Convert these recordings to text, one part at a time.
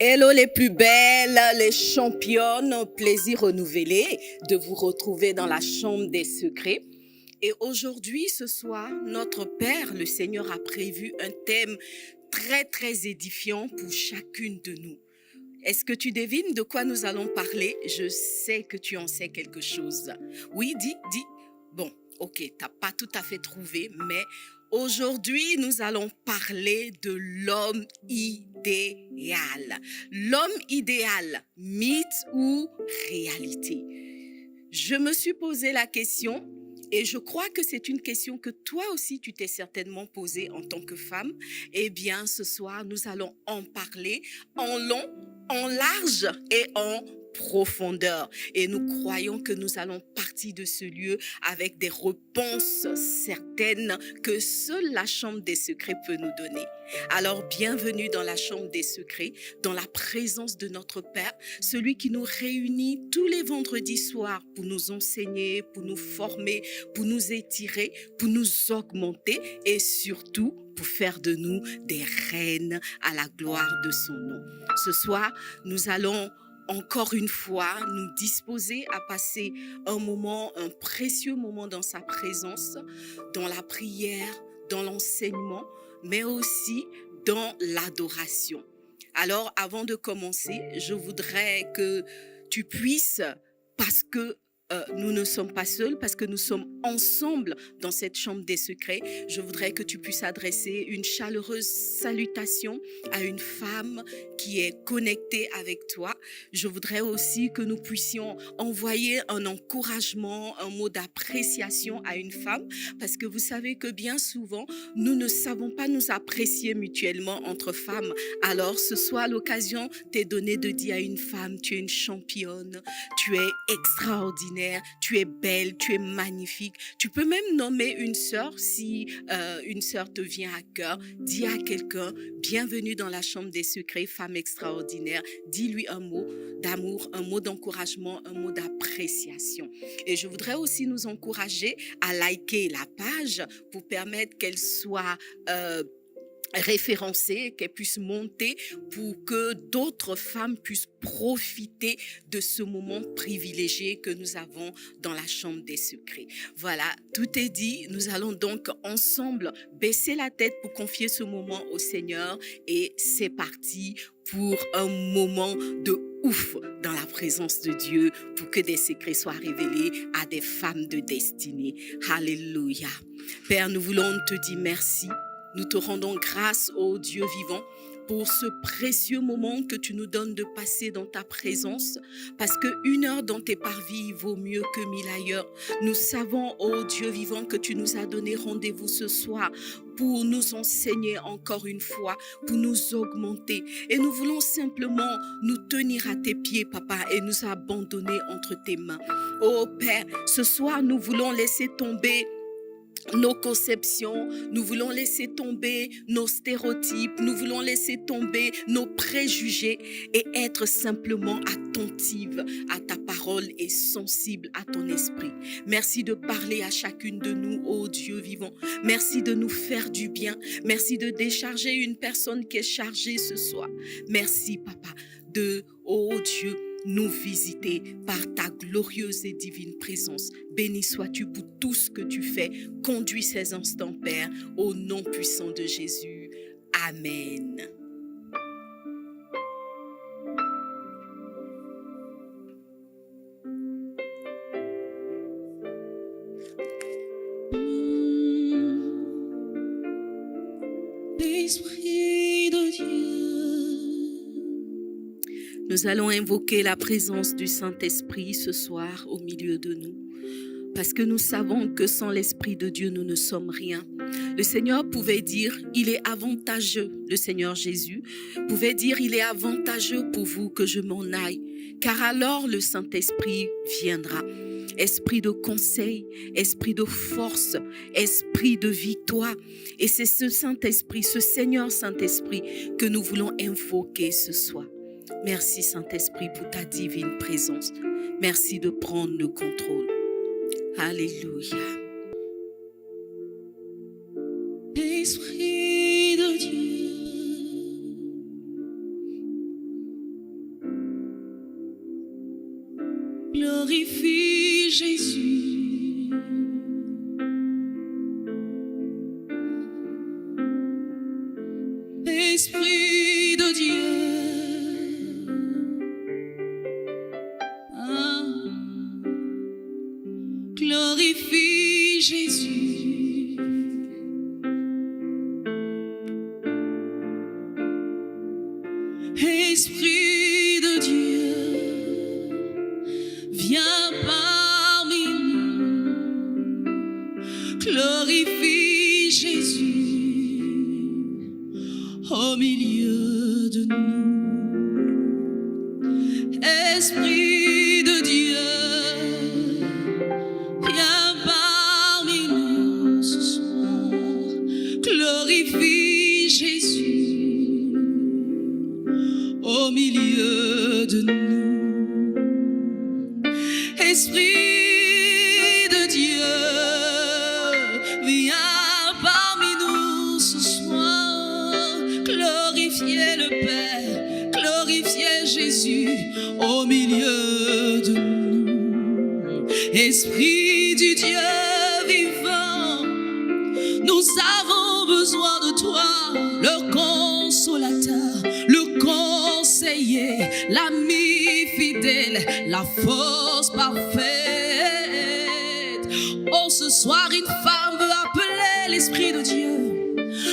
Hello les plus belles, les championnes, plaisir renouvelé de vous retrouver dans la chambre des secrets. Et aujourd'hui, ce soir, notre Père, le Seigneur, a prévu un thème très édifiant pour chacune de nous. Est-ce que tu devines de quoi nous allons parler? Je sais que tu en sais quelque chose. Oui, dis. Bon, ok, t'as pas tout à fait trouvé, mais aujourd'hui, nous allons parler de l'homme idéal. L'homme idéal, mythe ou réalité? Je me suis posé la question et je crois que c'est une question que toi aussi tu t'es certainement posée en tant que femme. Eh bien, ce soir, nous allons en parler en long, en large et en profondeur. Et nous croyons que nous allons partir de ce lieu avec des réponses certaines que seule la chambre des secrets peut nous donner. Alors, bienvenue dans la chambre des secrets, dans la présence de notre Père, celui qui nous réunit tous les vendredis soirs pour nous enseigner, pour nous former, pour nous étirer, pour nous augmenter et surtout pour faire de nous des reines à la gloire de son nom. Ce soir, nous allons encore une fois nous disposer à passer un précieux moment dans sa présence, dans la prière, dans l'enseignement, mais aussi dans l'adoration. Alors, avant de commencer, je voudrais que tu puisses, parce que nous ne sommes pas seuls, parce que nous sommes ensemble dans cette chambre des secrets, je voudrais que tu puisses adresser une chaleureuse salutation à une femme qui est connectée avec toi. Je voudrais aussi que nous puissions envoyer un encouragement, un mot d'appréciation à une femme, parce que vous savez que bien souvent, nous ne savons pas nous apprécier mutuellement entre femmes. Alors, ce soir, l'occasion t'est donnée de dire à une femme, tu es une championne, tu es extraordinaire, tu es belle, tu es magnifique. Tu peux même nommer une sœur si une sœur te vient à cœur. Dis à quelqu'un, bienvenue dans la chambre des secrets, femme extraordinaire. Dis-lui un mot d'amour, un mot d'encouragement, un mot d'appréciation. Et je voudrais aussi nous encourager à liker la page pour permettre qu'elle soit référencée, qu'elle puisse monter pour que d'autres femmes puissent profiter de ce moment privilégié que nous avons dans la chambre des secrets. Voilà, tout est dit. Nous allons donc ensemble baisser la tête pour confier ce moment au Seigneur et c'est parti pour un moment de ouf dans la présence de Dieu pour que des secrets soient révélés à des femmes de destinée. Alléluia. Père, nous voulons te dire merci. Nous te rendons grâce, ô Dieu vivant, pour ce précieux moment que tu nous donnes de passer dans ta présence, parce qu'une heure dans tes parvis vaut mieux que 1000 ailleurs. Nous savons, ô Dieu vivant, que tu nous as donné rendez-vous ce soir pour nous enseigner encore une fois, pour nous augmenter. Et nous voulons simplement nous tenir à tes pieds, Papa, et nous abandonner entre tes mains. Ô Père, ce soir, nous voulons laisser tomber nos conceptions, nous voulons laisser tomber nos stéréotypes, nous voulons laisser tomber nos préjugés et être simplement attentive à ta parole et sensible à ton esprit. Merci de parler à chacune de nous, ô Dieu vivant. Merci de nous faire du bien. Merci de décharger une personne qui est chargée ce soir. Merci, Papa, ô Dieu, nous visiter par ta glorieuse et divine présence. Béni sois-tu pour tout ce que tu fais. Conduis ces instants, Père, au nom puissant de Jésus. Amen. L'Esprit de Dieu. Nous allons invoquer la présence du Saint-Esprit ce soir au milieu de nous. Parce que nous savons que sans l'Esprit de Dieu, nous ne sommes rien. Le Seigneur pouvait dire, il est avantageux, le Seigneur Jésus pouvait dire, il est avantageux pour vous que je m'en aille, car alors le Saint-Esprit viendra. Esprit de conseil, esprit de force, esprit de victoire. Et c'est ce Saint-Esprit, ce Seigneur Saint-Esprit que nous voulons invoquer ce soir. Merci Saint-Esprit pour ta divine présence. Merci de prendre le contrôle. Alléluia. Esprit de Dieu, Glorifie Jésus. Esprit de Dieu, glorifie Jésus. Esprit de Dieu, viens parmi nous. Glorifie Jésus au milieu de nous. Esprit de Dieu, viens parmi nous ce soir. Glorifie Jésus au milieu de nous. Esprit de Dieu, viens parmi nous ce soir. Glorifiez le Père, glorifiez Jésus au milieu de nous. Esprit du Dieu vivant, nous avons besoin de toi, le consolateur, le conseiller, l'ami fidèle, la force parfaite. Oh, ce soir, une femme veut appeler l'Esprit de Dieu.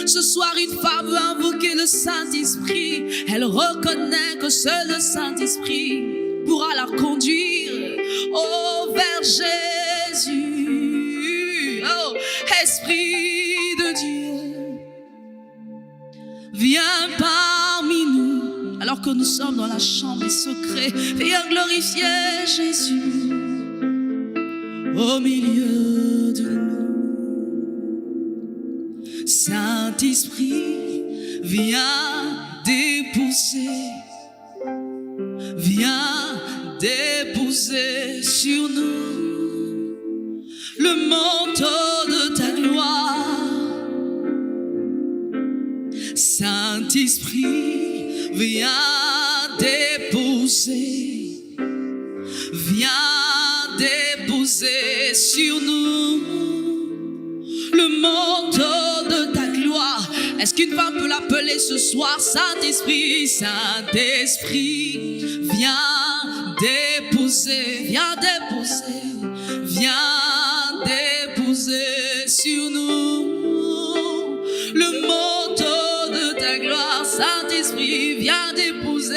Ce soir, une femme veut invoquer le Saint-Esprit. Elle reconnaît que seul le Saint-Esprit pourra la conduire, oh, vers Jésus. Oh, Esprit de Dieu, viens parmi nous, alors que nous sommes dans la chambre des secrets. Viens glorifier Jésus au milieu de nous. Saint-Esprit, viens déposer, viens déposer sur nous le manteau de ta gloire. Saint-Esprit, viens déposer, viens déposer sur nous le manteau de ta gloire. Est-ce qu'une femme peut l'appeler ce soir? Saint-Esprit, Saint-Esprit, viens déposer, viens déposer, viens déposer sur nous le manteau de ta gloire. Saint-Esprit, viens déposer,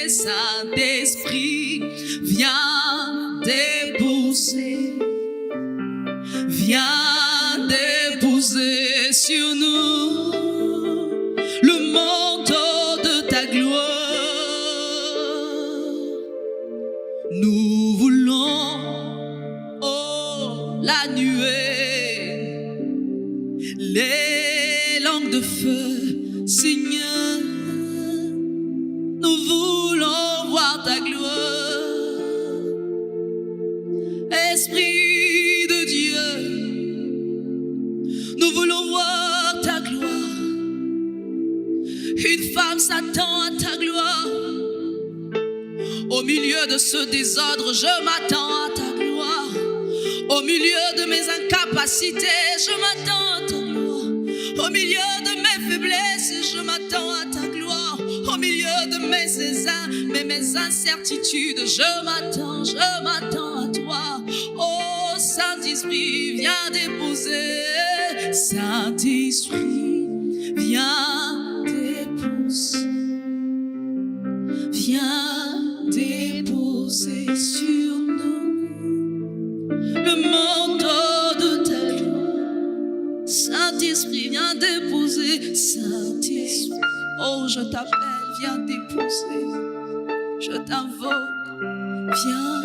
Saint-Esprit, viens déposer, viens déposer sur nous le manteau de ta gloire. Nous voulons, oh, la nuée, les langues de feu, Seigneur. Nous voulons voir ta gloire. Esprit de Dieu, nous voulons voir ta gloire. Une femme s'attend à ta gloire. Au milieu de ce désordre, je m'attends à ta gloire. Au milieu de mes incapacités, je m'attends à ta gloire. Au milieu de mes faiblesses, je m'attends à ta gloire. Au milieu de mes incertitudes, je m'attends à toi. Oh, Saint-Esprit, viens déposer. Saint-Esprit, viens déposer. Viens déposer sur nous le manteau de ta gloire. Saint-Esprit, viens déposer. Saint-Esprit, oh, je t'appelle, viens déposer. Je t'invoque, viens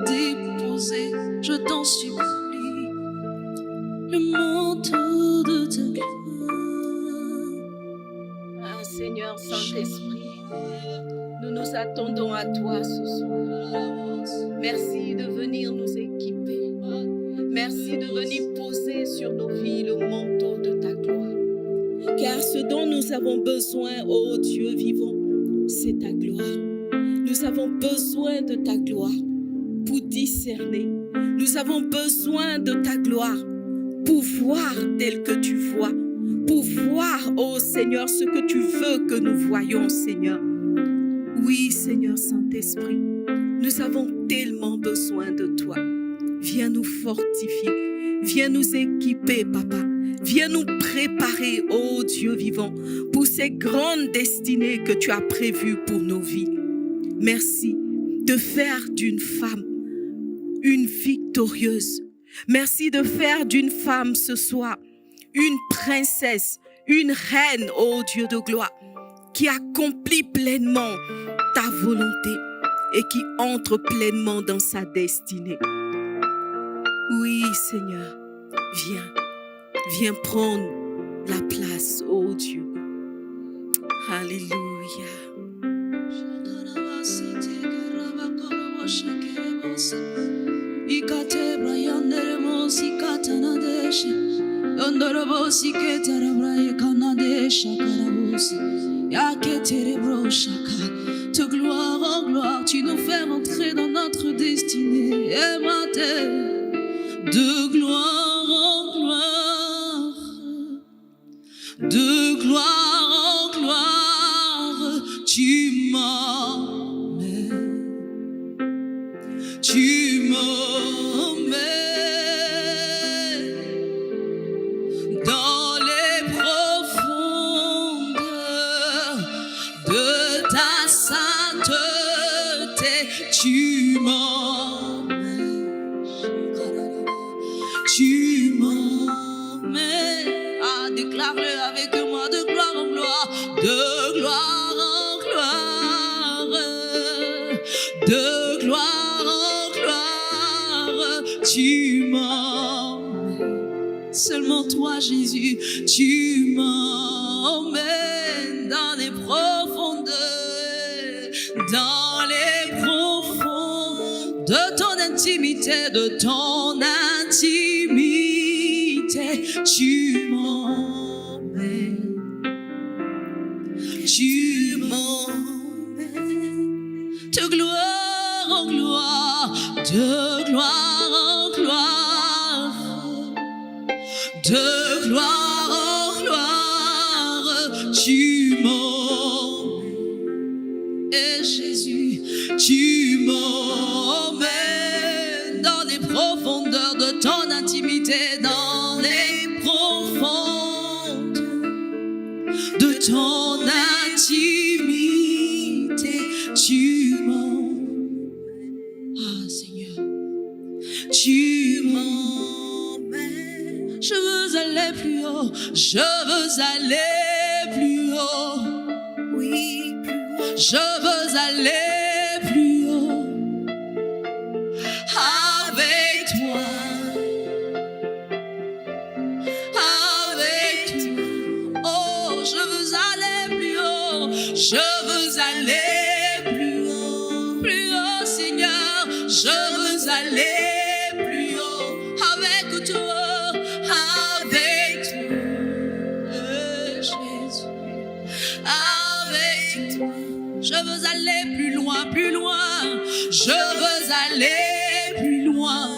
déposer. Je t'en supplie le manteau de ta gloire. Ah, Seigneur Saint-Esprit, nous nous attendons à toi ce soir. Merci de venir nous équiper. Merci de venir poser sur nos vies le manteau de ta gloire. Car ce dont nous avons besoin, ô Dieu vivant, c'est ta gloire. Nous avons besoin de ta gloire. discerner. Nous avons besoin de ta gloire pour voir tel que tu vois, pour voir, ô Seigneur, ce que tu veux que nous voyions, Seigneur. Oui, Seigneur Saint-Esprit, nous avons tellement besoin de toi. Viens nous fortifier, viens nous équiper, Papa. Viens nous préparer, ô Dieu vivant, pour ces grandes destinées que tu as prévues pour nos vies. Merci de faire d'une femme une victorieuse. Merci de faire d'une femme ce soir une princesse, une reine, ô Dieu de gloire, qui accomplit pleinement ta volonté et qui entre pleinement dans sa destinée. Oui, Seigneur, viens prendre la place, ô Dieu. Alléluia. De gloire en gloire, tu nous fais entrer dans notre destinée. Et de gloire en gloire, de gloire en gloire, tu m'emmènes, dans les profondeurs de ta sainteté, tu m'emmènes. Ah, déclare-le avec moi, de gloire en gloire, de gloire en gloire, de gloire en gloire, tu m'emmènes. Seulement toi, Jésus, tu m'emmènes dans les profondeurs, de ton intimité, tu m'emmènes, de gloire en gloire, de gloire en gloire, de gloire en gloire, tu m'emmènes. Et Jésus, tu m'emmènes dans les profondeurs de ton intimité, dans les profondes de ton intimité, tu m'emmènes. Ah Seigneur, tu m'emmènes. Je veux aller plus haut, je veux aller plus haut. Oui, plus haut. Je veux aller plus haut avec toi. Je veux aller plus haut, Seigneur. Je veux aller plus haut avec toi, Jésus, avec toi. Je veux aller plus loin, plus loin. Je veux aller plus loin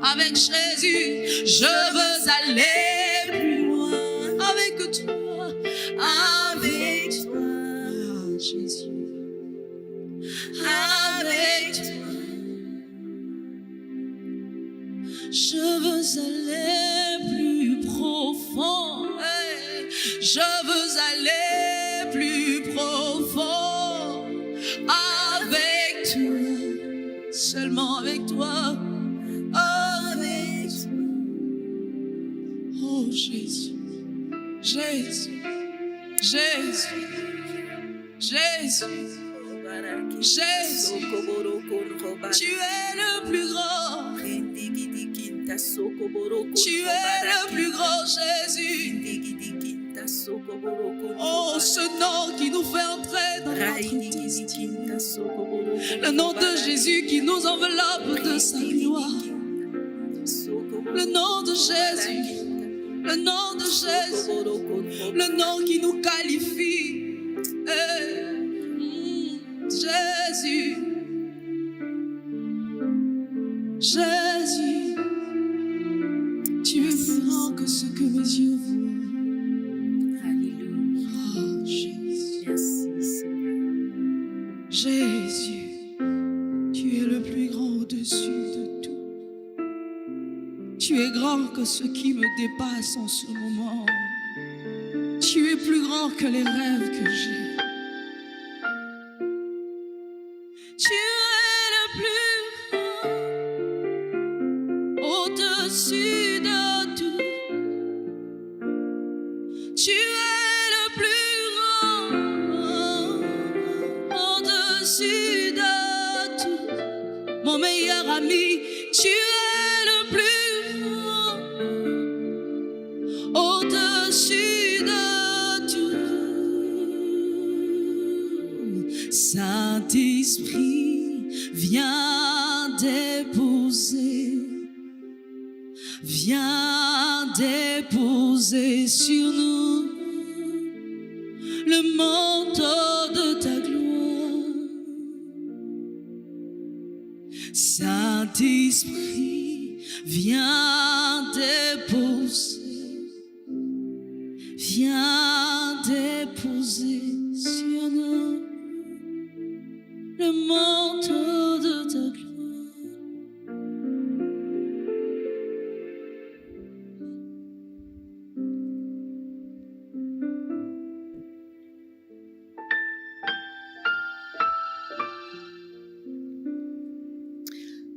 avec Jésus. Je veux aller plus loin avec toi, Jésus, avec toi. Je veux aller plus profond, je veux aller plus profond avec toi, seulement avec toi, avec toi. Oh Jésus, Jésus, Jésus. Jésus, Jésus, tu es le plus grand. Tu es le plus grand, Jésus. Oh, ce nom qui nous fait entrer dans notre destinée. Le nom de Jésus qui nous enveloppe de sa gloire. Le nom de Jésus. Le nom de Jésus. Le nom qui nous qualifie. Jésus, Jésus, tu es plus grand que ce que mes yeux voient. Alléluia. Oh, Jésus. Merci, Seigneur. Jésus, tu es le plus grand au-dessus de tout. Tu es grand que ce qui me dépasse en ce moment. Tu es plus grand que les rêves que j'ai. Tu es le plus grand au-dessus de tout. Tu es le plus grand au-dessus de tout. Mon meilleur ami, tu es le plus grand au-dessus de tout. Saint-Esprit, viens déposer sur nous le manteau de ta gloire. Saint-Esprit, viens déposer sur nous le manteau de ta gloire.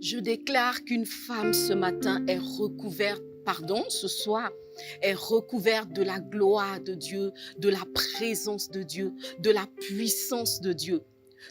Je déclare qu'une femme ce matin est recouverte, ce soir, est recouverte de la gloire de Dieu, de la présence de Dieu, de la puissance de Dieu.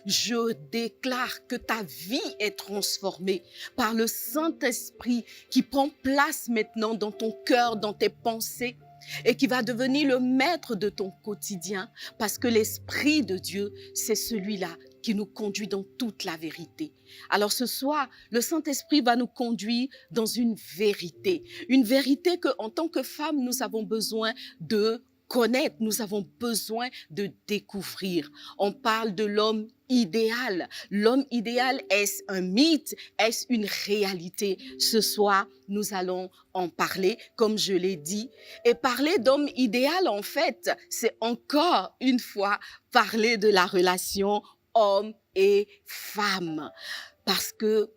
Je déclare que ta vie est transformée par le Saint-Esprit qui prend place maintenant dans ton cœur, dans tes pensées et qui va devenir le maître de ton quotidien parce que l'Esprit de Dieu, c'est celui-là qui nous conduit dans toute la vérité. Alors ce soir, le Saint-Esprit va nous conduire dans une vérité que en tant que femmes, nous avons besoin de connaître, nous avons besoin de découvrir. On parle de l'homme idéal. L'homme idéal, est-ce un mythe? Est-ce une réalité? Ce soir, nous allons en parler, comme je l'ai dit. Et parler d'homme idéal, en fait, c'est encore une fois parler de la relation homme et femme. Parce que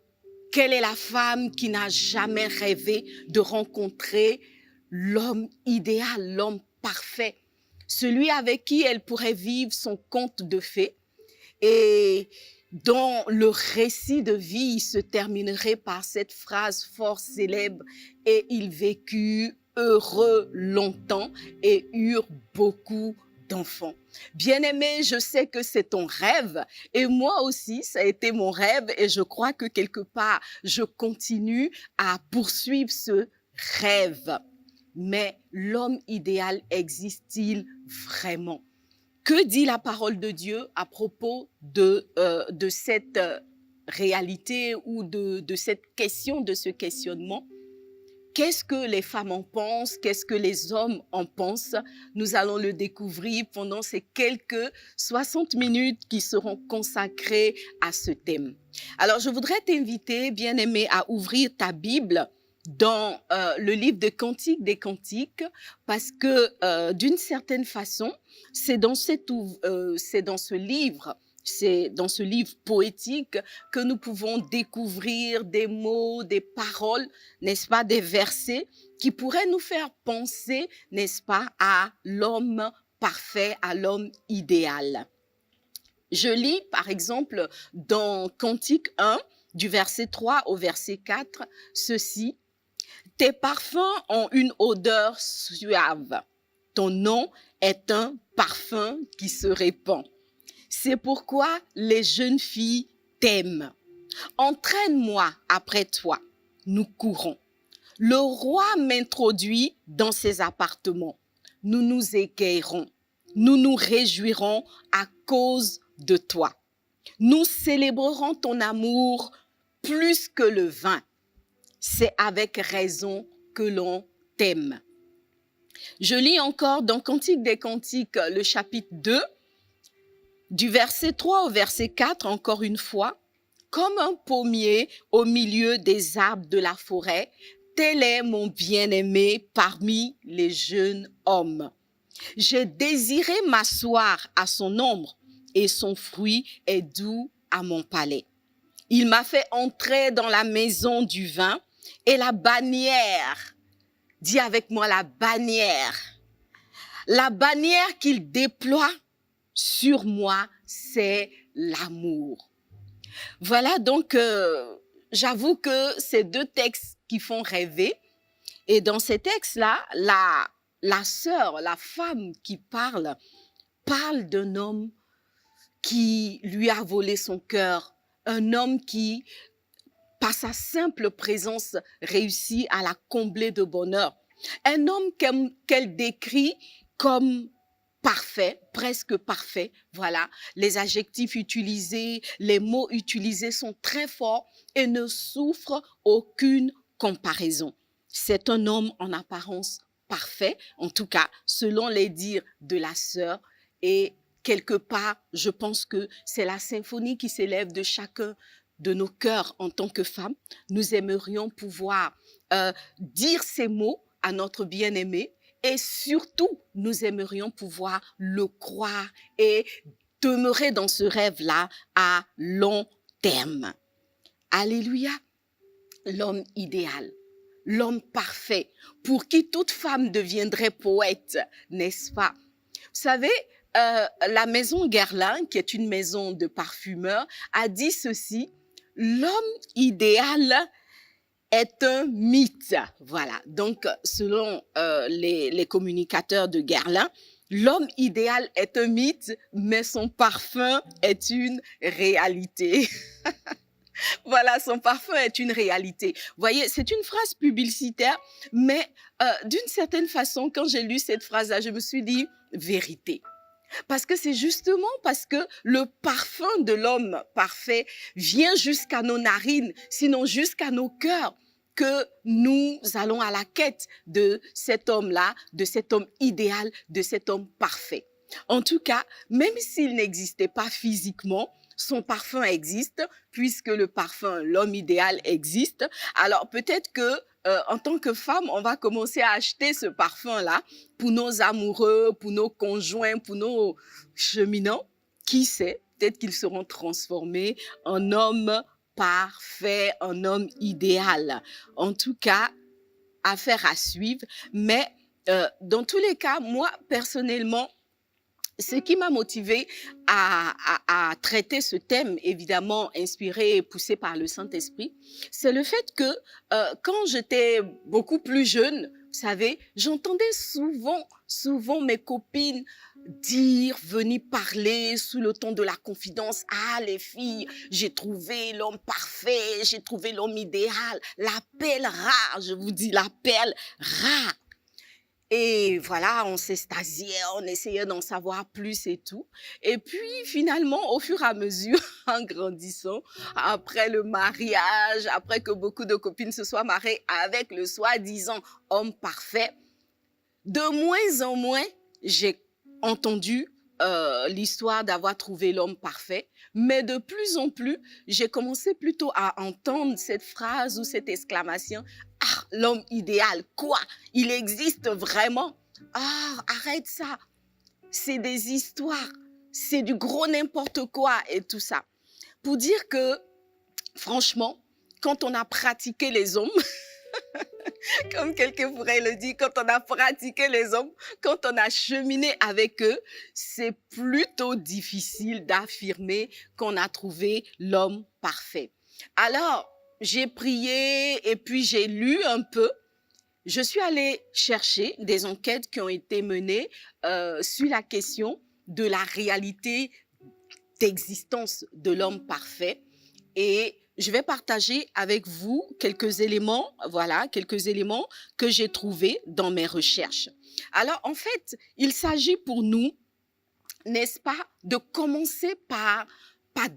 quelle est la femme qui n'a jamais rêvé de rencontrer l'homme idéal, l'homme parfait, celui avec qui elle pourrait vivre son conte de fées et dont le récit de vie se terminerait par cette phrase fort célèbre « Et ils vécurent heureux longtemps et eurent beaucoup d'enfants ». Bien-aimé, je sais que c'est ton rêve et moi aussi, ça a été mon rêve et je crois que quelque part, je continue à poursuivre ce rêve. Mais l'homme idéal existe-t-il vraiment? Que dit la parole de Dieu à propos de cette réalité ou de cette question, de ce questionnement? Qu'est-ce que les femmes en pensent? Qu'est-ce que les hommes en pensent? Nous allons le découvrir pendant ces quelques 60 minutes qui seront consacrées à ce thème. Alors, je voudrais t'inviter, bien-aimé, à ouvrir ta Bible dans le livre de Cantiques des Cantiques, parce que d'une certaine façon, c'est dans ce livre poétique que nous pouvons découvrir des mots, des paroles, n'est-ce pas, des versets qui pourraient nous faire penser, n'est-ce pas, à l'homme parfait, à l'homme idéal. Je lis, par exemple, dans Cantique 1, du verset 3 au verset 4, ceci: « Tes parfums ont une odeur suave. Ton nom est un parfum qui se répand. C'est pourquoi les jeunes filles t'aiment. Entraîne-moi après toi, nous courons. Le roi m'introduit dans ses appartements. Nous nous égayerons, nous nous réjouirons à cause de toi. Nous célébrerons ton amour plus que le vin. C'est avec raison que l'on t'aime. » Je lis encore dans Cantique des Cantiques, le chapitre 2, du verset 3 au verset 4, encore une fois. « Comme un pommier au milieu des arbres de la forêt, tel est mon bien-aimé parmi les jeunes hommes. J'ai désiré m'asseoir à son ombre et son fruit est doux à mon palais. Il m'a fait entrer dans la maison du vin et la bannière, dis avec moi la bannière qu'il déploie sur moi, c'est l'amour. Voilà donc, j'avoue que c'est deux textes qui font rêver. Et dans ces textes-là, la sœur, la femme qui parle d'un homme qui lui a volé son cœur, un homme qui, par sa simple présence, réussit à la combler de bonheur. Un homme qu'elle décrit comme parfait, presque parfait. Voilà, les adjectifs utilisés, les mots utilisés sont très forts et ne souffrent aucune comparaison. C'est un homme en apparence parfait, en tout cas, selon les dires de la sœur. Et quelque part, je pense que c'est la symphonie qui s'élève de chacun de nos cœurs en tant que femmes. Nous aimerions pouvoir dire ces mots à notre bien-aimé et surtout, nous aimerions pouvoir le croire et demeurer dans ce rêve-là à long terme. Alléluia, l'homme idéal. L'homme parfait, pour qui toute femme deviendrait poète, n'est-ce pas? Vous savez, la maison Guerlain, qui est une maison de parfumeurs, a dit ceci: l'homme idéal est un mythe. Voilà, donc selon les communicateurs de Guerlain, l'homme idéal est un mythe, mais son parfum est une réalité. Voilà, son parfum est une réalité. Vous voyez, c'est une phrase publicitaire, mais d'une certaine façon, quand j'ai lu cette phrase-là, je me suis dit vérité. Parce que c'est justement parce que le parfum de l'homme parfait vient jusqu'à nos narines, sinon jusqu'à nos cœurs, que nous allons à la quête de cet homme-là, de cet homme idéal, de cet homme parfait. En tout cas, même s'il n'existait pas physiquement, son parfum existe, puisque le parfum, l'homme idéal existe. Alors peut-être que en tant que femme, on va commencer à acheter ce parfum-là pour nos amoureux, pour nos conjoints, pour nos cheminants. Qui sait, peut-être qu'ils seront transformés en homme parfait, en homme idéal. En tout cas, affaire à suivre. Mais dans tous les cas, moi, personnellement, ce qui m'a motivée à traiter ce thème, évidemment inspiré et poussé par le Saint-Esprit, c'est le fait que quand j'étais beaucoup plus jeune, vous savez, j'entendais souvent mes copines dire, venir parler sous le ton de la confidence. Ah, les filles, j'ai trouvé l'homme parfait, j'ai trouvé l'homme idéal, la perle rare, je vous dis, la perle rare. Et voilà, on s'extasiait, on essayait d'en savoir plus et tout. Et puis, finalement, au fur et à mesure, en grandissant, après le mariage, après que beaucoup de copines se soient mariées avec le soi-disant homme parfait, de moins en moins, j'ai entendu l'histoire d'avoir trouvé l'homme parfait, mais de plus en plus, j'ai commencé plutôt à entendre cette phrase ou cette exclamation: ah, l'homme idéal, quoi? Il existe vraiment? Ah, arrête ça. C'est des histoires, c'est du gros n'importe quoi et tout ça. Pour dire que, franchement, quand on a pratiqué les hommes, comme quelqu'un pourrait le dire, quand on a pratiqué les hommes, quand on a cheminé avec eux, c'est plutôt difficile d'affirmer qu'on a trouvé l'homme parfait. Alors, j'ai prié et puis j'ai lu un peu. Je suis allée chercher des enquêtes qui ont été menées sur la question de la réalité d'existence de l'homme parfait. Et je vais partager avec vous quelques éléments, voilà, quelques éléments que j'ai trouvés dans mes recherches. Alors, en fait, il s'agit pour nous, n'est-ce pas, de commencer par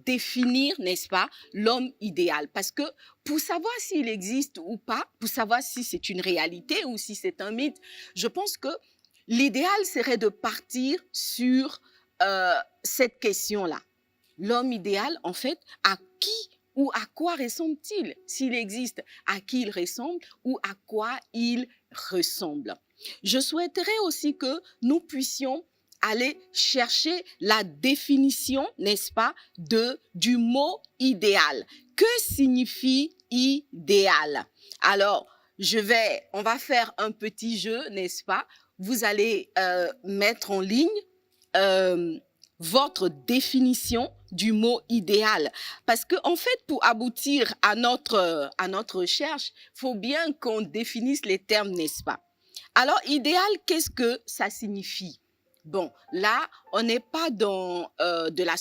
définir, n'est-ce pas, l'homme idéal. Parce que pour savoir s'il existe ou pas, pour savoir si c'est une réalité ou si c'est un mythe, je pense que l'idéal serait de partir sur cette question-là. L'homme idéal, en fait, à qui ou à quoi ressemble-t-il? S'il existe, à qui il ressemble ou à quoi il ressemble? Je souhaiterais aussi que nous puissions aller chercher la définition, n'est-ce pas, du mot idéal. Que signifie idéal? Alors, on va faire un petit jeu, n'est-ce pas? Vous allez mettre en ligne votre définition du mot idéal. Parce que, en fait, pour aboutir à notre recherche, il faut bien qu'on définisse les termes, n'est-ce pas? Alors, idéal, qu'est-ce que ça signifie? Bon, là, on n'est pas dans de la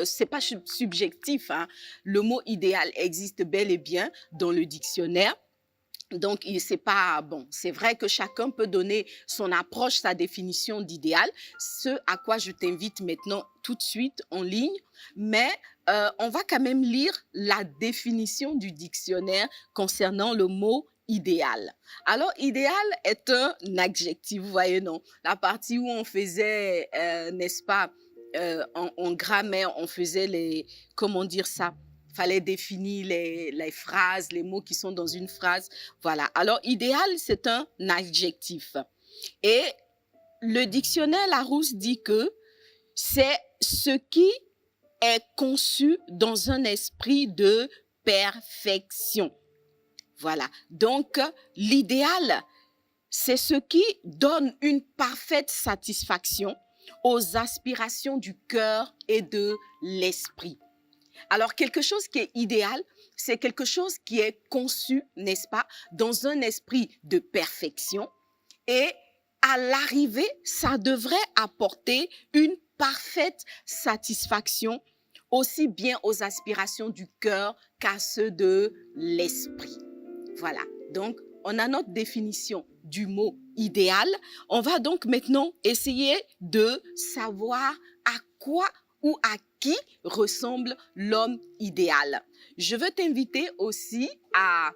c'est pas subjectif, hein. Le mot idéal existe bel et bien dans le dictionnaire. Donc, c'est pas bon. C'est vrai que chacun peut donner son approche, sa définition d'idéal, ce à quoi je t'invite maintenant tout de suite en ligne. Mais on va quand même lire la définition du dictionnaire concernant le mot idéal. Alors, idéal est un adjectif, vous voyez, non? La partie où on faisait, n'est-ce pas, en grammaire, on faisait comment dire ça? Fallait définir les phrases, les mots qui sont dans une phrase. Voilà. Alors, idéal, c'est un adjectif. Et le dictionnaire Larousse dit que c'est ce qui est conçu dans un esprit de perfection. Voilà. Donc, l'idéal, c'est ce qui donne une parfaite satisfaction aux aspirations du cœur et de l'esprit. Alors, quelque chose qui est idéal, c'est quelque chose qui est conçu, n'est-ce pas, dans un esprit de perfection. Et à l'arrivée, ça devrait apporter une parfaite satisfaction aussi bien aux aspirations du cœur qu'à ceux de l'esprit. Voilà. Donc, on a notre définition du mot idéal. On va donc maintenant essayer de savoir à quoi ou à qui ressemble l'homme idéal. Je veux t'inviter aussi à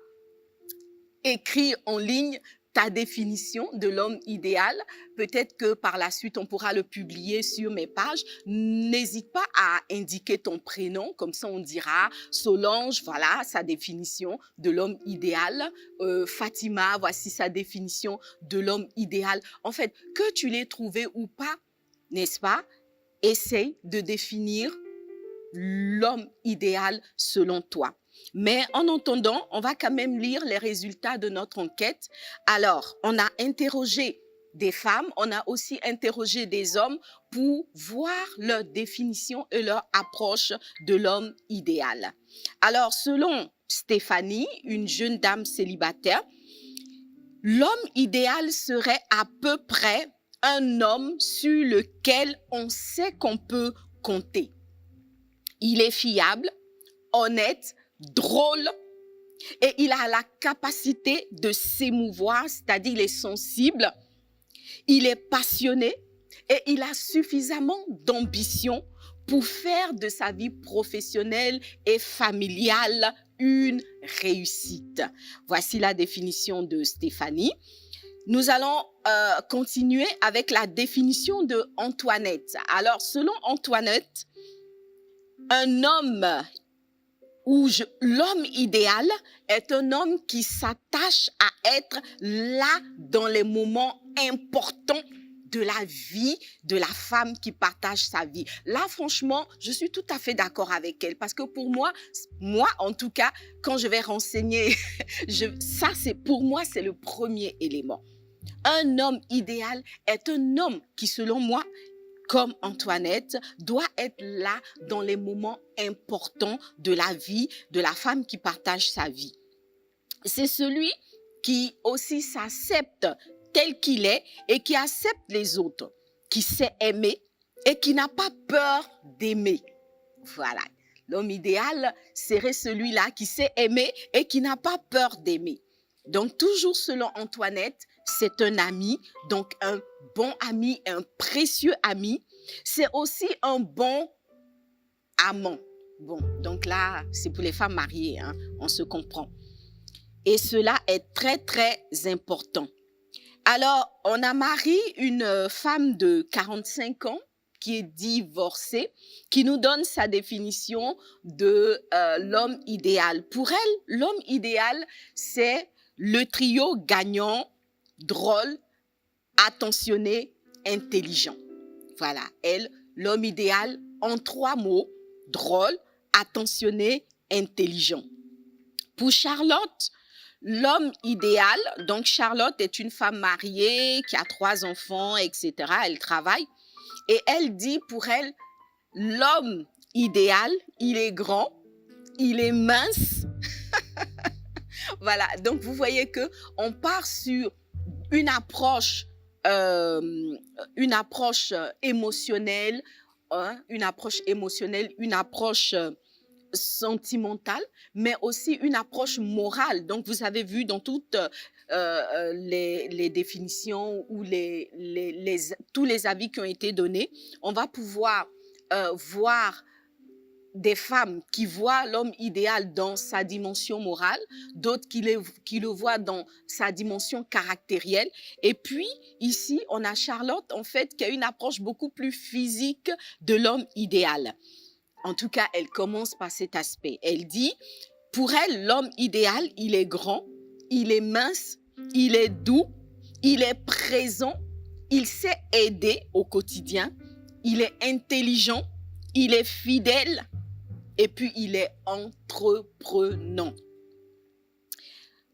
écrire en ligne ta définition de l'homme idéal. Peut-être que par la suite, on pourra le publier sur mes pages. N'hésite pas à indiquer ton prénom, comme ça on dira Solange, voilà sa définition de l'homme idéal. Fatima, voici sa définition de l'homme idéal. En fait, que tu l'aies trouvé ou pas, n'est-ce pas? Essaye de définir l'homme idéal selon toi. Mais en attendant, on va quand même lire les résultats de notre enquête. Alors, on a interrogé des femmes, on a aussi interrogé des hommes pour voir leur définition et leur approche de l'homme idéal. Alors, selon Stéphanie, une jeune dame célibataire, l'homme idéal serait à peu près un homme sur lequel on sait qu'on peut compter. Il est fiable, honnête, drôle et il a la capacité de s'émouvoir, c'est-à-dire il est sensible, il est passionné et il a suffisamment d'ambition pour faire de sa vie professionnelle et familiale une réussite. Voici la définition de Stéphanie. Nous allons continuer avec la définition de Antoinette. Alors, selon Antoinette, l'homme idéal est un homme qui s'attache à être là dans les moments importants de la vie de la femme qui partage sa vie. Là, franchement, je suis tout à fait d'accord avec elle parce que pour moi en tout cas, quand je vais renseigner, pour moi, c'est le premier élément. Un homme idéal est un homme qui, selon moi, comme Antoinette, doit être là dans les moments importants de la vie de la femme qui partage sa vie. C'est celui qui aussi s'accepte tel qu'il est et qui accepte les autres, qui sait aimer et qui n'a pas peur d'aimer. Voilà. L'homme idéal serait celui-là qui sait aimer et qui n'a pas peur d'aimer. Donc, toujours selon Antoinette, c'est un ami, donc un bon ami, un précieux ami. C'est aussi un bon amant. Bon, donc là, c'est pour les femmes mariées, hein, on se comprend. Et cela est très, très important. Alors, on a marié une femme de 45 ans qui est divorcée, qui nous donne sa définition de l'homme idéal. Pour elle, l'homme idéal, c'est le trio gagnant, drôle, attentionné, intelligent. Voilà, elle, l'homme idéal, en 3 mots, drôle, attentionné, intelligent. Pour Charlotte, l'homme idéal, donc Charlotte est une femme mariée qui a 3 enfants, etc. Elle travaille et elle dit pour elle, l'homme idéal, il est grand, il est mince. Voilà, donc vous voyez que on part sur une approche émotionnelle, une approche sentimentale, mais aussi une approche morale. Donc, vous avez vu dans toutes les définitions ou tous les avis qui ont été donnés, on va pouvoir voir des femmes qui voient l'homme idéal dans sa dimension morale, d'autres qui le voient dans sa dimension caractérielle. Et puis, ici, on a Charlotte, en fait, qui a une approche beaucoup plus physique de l'homme idéal. En tout cas, elle commence par cet aspect. Elle dit, pour elle, l'homme idéal, il est grand, il est mince, il est doux, il est présent, il sait aider au quotidien, il est intelligent, il est fidèle et puis il est entreprenant.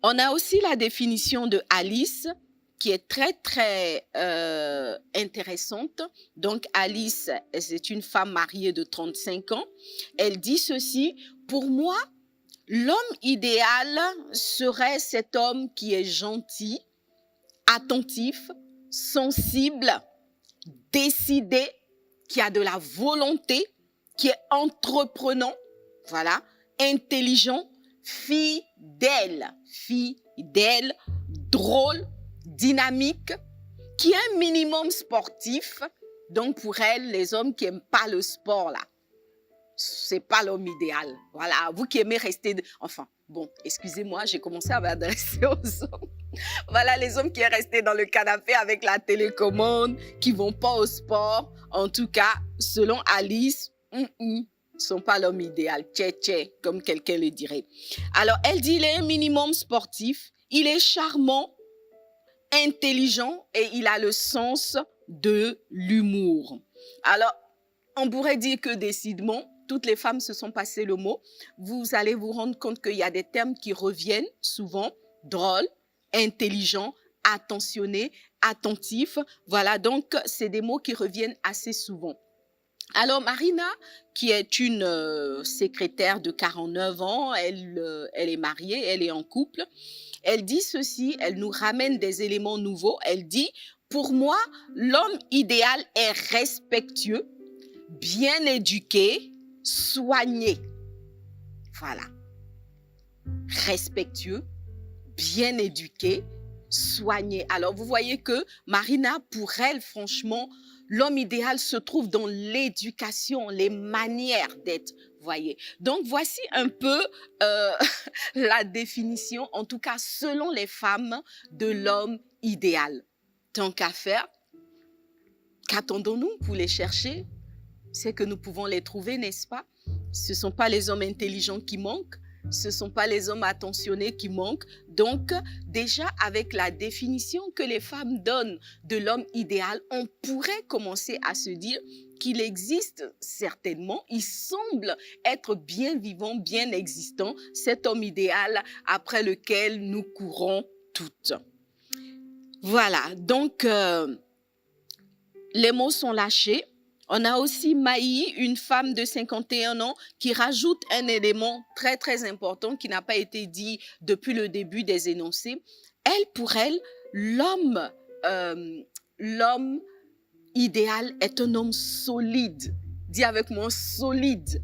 On a aussi la définition de Alice qui est très, très intéressante. Donc, Alice, c'est une femme mariée de 35 ans. Elle dit ceci, pour moi, l'homme idéal serait cet homme qui est gentil, attentif, sensible, décidé, qui a de la volonté, qui est entreprenant, voilà, intelligent, fidèle, drôle, dynamique, qui est un minimum sportif. Donc, pour elle, les hommes qui n'aiment pas le sport, là, c'est pas l'homme idéal. Voilà, vous qui aimez rester... Enfin, bon, excusez-moi, j'ai commencé à m'adresser aux hommes. Voilà, les hommes qui sont restés dans le canapé avec la télécommande, qui vont pas au sport. En tout cas, selon Alice, ne sont pas l'homme idéal. Tché, comme quelqu'un le dirait. Alors, elle dit, il est un minimum sportif, il est charmant, intelligent et il a le sens de l'humour. Alors, on pourrait dire que décidément, toutes les femmes se sont passées le mot. Vous allez vous rendre compte qu'il y a des termes qui reviennent souvent. Drôle, intelligent, attentionné, attentif. Voilà, donc c'est des mots qui reviennent assez souvent. Alors, Marina, qui est une secrétaire de 49 ans, elle est mariée, elle est en couple. Elle dit ceci, elle nous ramène des éléments nouveaux. Elle dit, pour moi, l'homme idéal est respectueux, bien éduqué, soigné. Voilà. Respectueux, bien éduqué, soigné. Alors, vous voyez que Marina, pour elle, franchement, l'homme idéal se trouve dans l'éducation, les manières d'être, voyez. Donc, voici un peu la définition, en tout cas selon les femmes, de l'homme idéal. Tant qu'à faire, qu'attendons-nous pour les chercher? C'est que nous pouvons les trouver, n'est-ce pas? Ce ne sont pas les hommes intelligents qui manquent, ce ne sont pas les hommes attentionnés qui manquent. Donc, déjà, avec la définition que les femmes donnent de l'homme idéal, on pourrait commencer à se dire qu'il existe certainement, il semble être bien vivant, bien existant, cet homme idéal après lequel nous courons toutes. Voilà, donc, les mots sont lâchés. On a aussi Maï, une femme de 51 ans, qui rajoute un élément très, très important qui n'a pas été dit depuis le début des énoncés. Elle, pour elle, l'homme idéal est un homme solide. Dis avec moi, solide.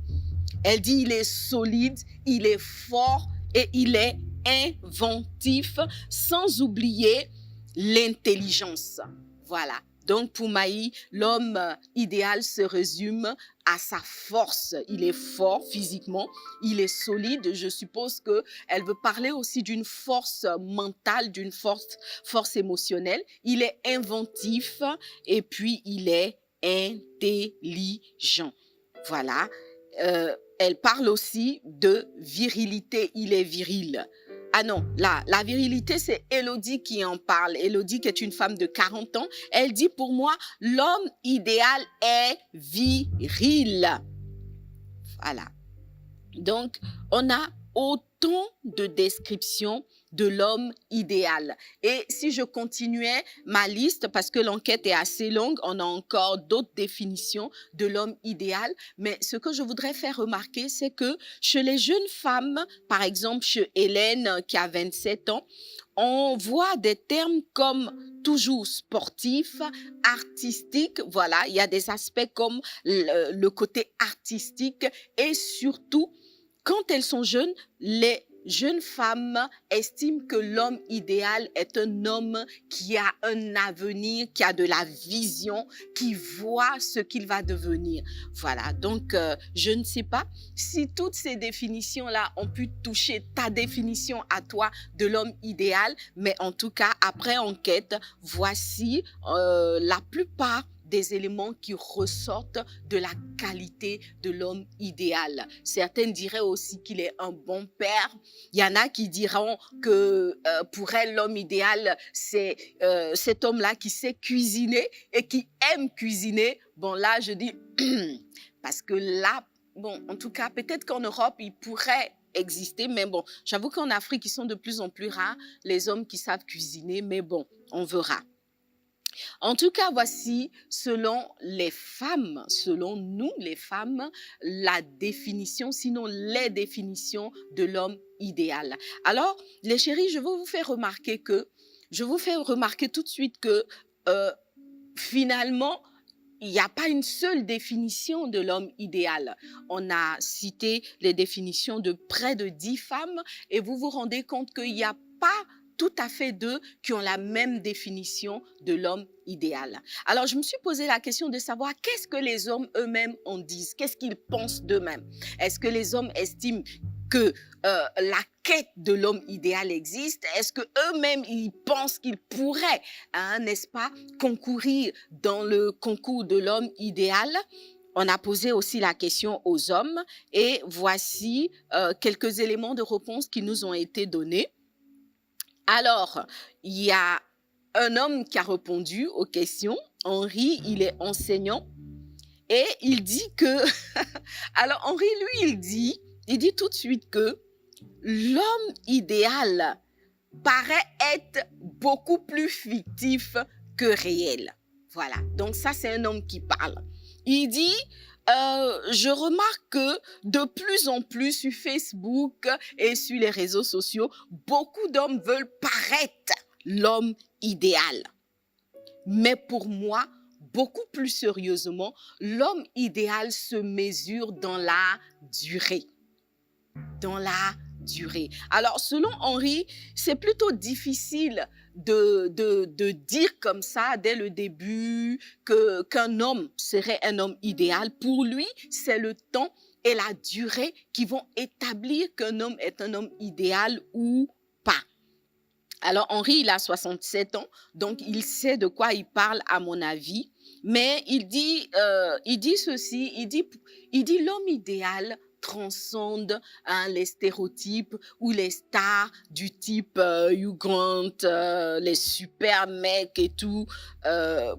Elle dit, il est solide, il est fort et il est inventif, sans oublier l'intelligence. Voilà. Donc, pour Maï, l'homme idéal se résume à sa force. Il est fort physiquement, il est solide. Je suppose qu'elle veut parler aussi d'une force mentale, d'une force émotionnelle. Il est inventif et puis il est intelligent. Voilà. Elle parle aussi de virilité. Il est viril. Ah non, là, la virilité, c'est Élodie qui en parle. Élodie, qui est une femme de 40 ans, elle dit, pour moi, l'homme idéal est viril. Voilà. Donc, on a autant de descriptions de l'homme idéal. Et si je continuais ma liste, parce que l'enquête est assez longue, on a encore d'autres définitions de l'homme idéal. Mais ce que je voudrais faire remarquer, c'est que chez les jeunes femmes, par exemple chez Hélène qui a 27 ans, on voit des termes comme toujours sportif, artistique. Voilà, il y a des aspects comme le côté artistique et surtout, quand elles sont jeunes, les jeunes femmes estiment que l'homme idéal est un homme qui a un avenir, qui a de la vision, qui voit ce qu'il va devenir. Voilà, donc je ne sais pas si toutes ces définitions-là ont pu toucher ta définition à toi de l'homme idéal, mais en tout cas, après enquête, voici la plupart des éléments qui ressortent de la qualité de l'homme idéal. Certaines diraient aussi qu'il est un bon père. Il y en a qui diront que pour elle, l'homme idéal, c'est cet homme-là qui sait cuisiner et qui aime cuisiner. Bon, là, je dis, parce que là, bon, en tout cas, peut-être qu'en Europe, il pourrait exister, mais bon, j'avoue qu'en Afrique, ils sont de plus en plus rares, les hommes qui savent cuisiner, mais bon, on verra. En tout cas, voici, selon les femmes, selon nous les femmes, la définition, sinon les définitions de l'homme idéal. Alors, les chéris, je veux vous faire remarquer tout de suite que finalement, il n'y a pas une seule définition de l'homme idéal. On a cité les définitions de près de 10 femmes et vous vous rendez compte qu'il n'y a pas tout à fait deux qui ont la même définition de l'homme idéal. Alors, je me suis posé la question de savoir qu'est-ce que les hommes eux-mêmes en disent, qu'est-ce qu'ils pensent d'eux-mêmes. Est-ce que les hommes estiment que la quête de l'homme idéal existe? Est-ce que eux-mêmes ils pensent qu'ils pourraient, n'est-ce pas, concourir dans le concours de l'homme idéal? On a posé aussi la question aux hommes et voici quelques éléments de réponse qui nous ont été donnés. Alors, il y a un homme qui a répondu aux questions. Henri, il est enseignant et il dit que... Alors, Henri, lui, il dit tout de suite que l'homme idéal paraît être beaucoup plus fictif que réel. Voilà, donc ça, c'est un homme qui parle. Il dit... je remarque que de plus en plus sur Facebook et sur les réseaux sociaux, beaucoup d'hommes veulent paraître l'homme idéal. Mais pour moi, beaucoup plus sérieusement, l'homme idéal se mesure dans la durée. Dans la durée. Alors, selon Henri, c'est plutôt difficile de dire comme ça dès le début qu'un homme serait un homme idéal. Pour lui, c'est le temps et la durée qui vont établir qu'un homme est un homme idéal ou pas. Alors, Henri, il a 67 ans, donc il sait de quoi il parle à mon avis, mais il dit ceci, il dit l'homme idéal transcende les stéréotypes ou les stars du type Hugh Grant, les super mecs et tout.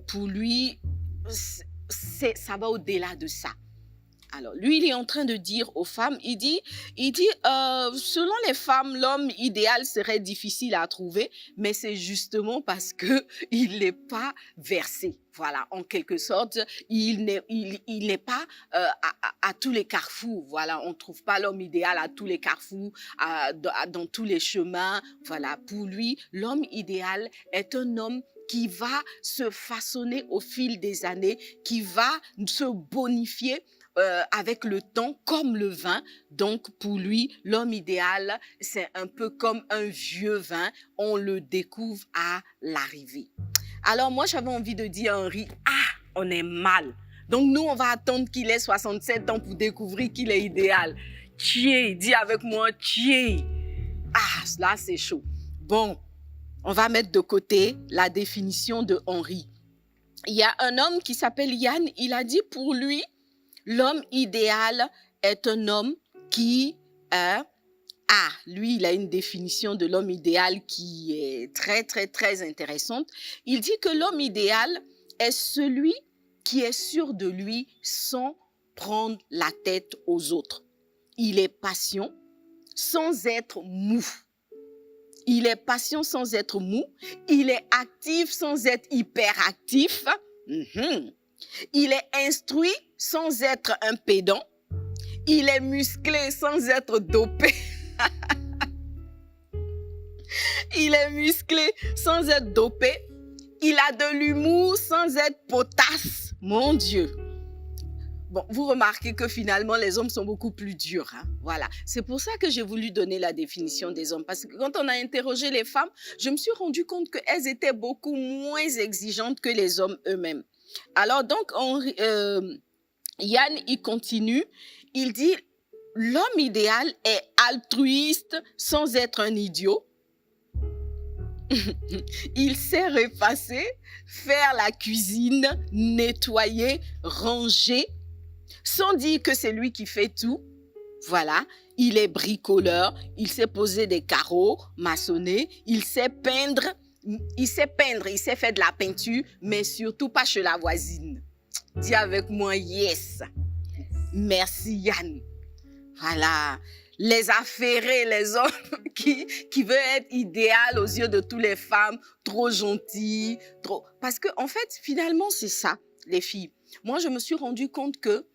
Pour lui, ça va au-delà de ça. Alors, lui, il est en train de dire aux femmes, il dit, selon les femmes, l'homme idéal serait difficile à trouver, mais c'est justement parce que il n'est pas versé. Voilà, en quelque sorte, il n'est pas à tous les carrefours. Voilà, on ne trouve pas l'homme idéal à tous les carrefours, dans tous les chemins. Voilà, pour lui, l'homme idéal est un homme qui va se façonner au fil des années, qui va se bonifier avec le temps comme le vin. Donc pour lui, l'homme idéal, c'est un peu comme un vieux vin, on le découvre à l'arrivée. Alors moi, j'avais envie de dire à Henri, on est mal. Donc nous, on va attendre qu'il ait 67 ans pour découvrir qu'il est idéal. Tiens, dis avec moi, tiens. Là, c'est chaud. Bon, on va mettre de côté la définition de Henri. il y a un homme qui s'appelle Yann, il a dit pour lui, l'homme idéal est un homme qui lui, il a une définition de l'homme idéal qui est très, très, très intéressante. Il dit que l'homme idéal est celui qui est sûr de lui sans prendre la tête aux autres. Il est patient sans être mou. Il est patient sans être mou. Il est actif sans être hyperactif. Il est instruit sans être un pédant. Il est musclé sans être dopé. Il est musclé sans être dopé. Il a de l'humour sans être potasse. Mon Dieu. Bon, vous remarquez que finalement, les hommes sont beaucoup plus durs. Voilà. C'est pour ça que j'ai voulu donner la définition des hommes. Parce que quand on a interrogé les femmes, je me suis rendu compte qu'elles étaient beaucoup moins exigeantes que les hommes eux-mêmes. Alors donc, Yann, il continue. Il dit, l'homme idéal est altruiste sans être un idiot. Il sait repasser, faire la cuisine, nettoyer, ranger, sans dire que c'est lui qui fait tout. Voilà, il est bricoleur, il sait poser des carreaux, maçonner, il sait peindre, il sait faire de la peinture, mais surtout pas chez la voisine. Dis avec moi, yes. Merci Yann. Voilà, les affairés, les hommes qui veulent être idéal aux yeux de toutes les femmes, trop gentils, trop... Parce que en fait, finalement, c'est ça, les filles. Moi, je me suis rendu compte que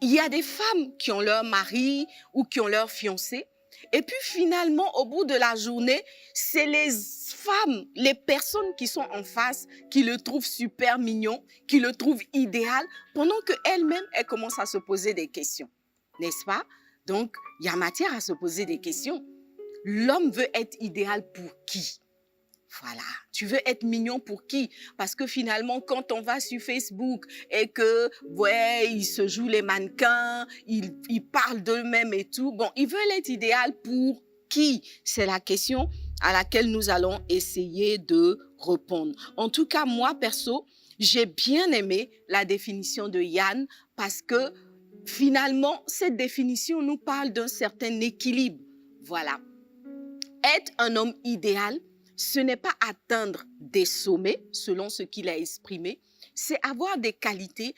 il y a des femmes qui ont leur mari ou qui ont leur fiancé. Et puis finalement, au bout de la journée, c'est les femmes, les personnes qui sont en face, qui le trouvent super mignon, qui le trouvent idéal, pendant qu'elles-mêmes, elles commencent à se poser des questions. N'est-ce pas? Donc, il y a matière à se poser des questions. L'homme veut être idéal pour qui? Voilà, tu veux être mignon pour qui? Parce que finalement, quand on va sur Facebook et que, ouais, ils se jouent les mannequins, ils parlent d'eux-mêmes et tout, bon, ils veulent être idéal pour qui? C'est la question à laquelle nous allons essayer de répondre. En tout cas, moi, perso, j'ai bien aimé la définition de Yann parce que finalement, cette définition nous parle d'un certain équilibre. Voilà. Être un homme idéal, ce n'est pas atteindre des sommets, selon ce qu'il a exprimé, c'est avoir des qualités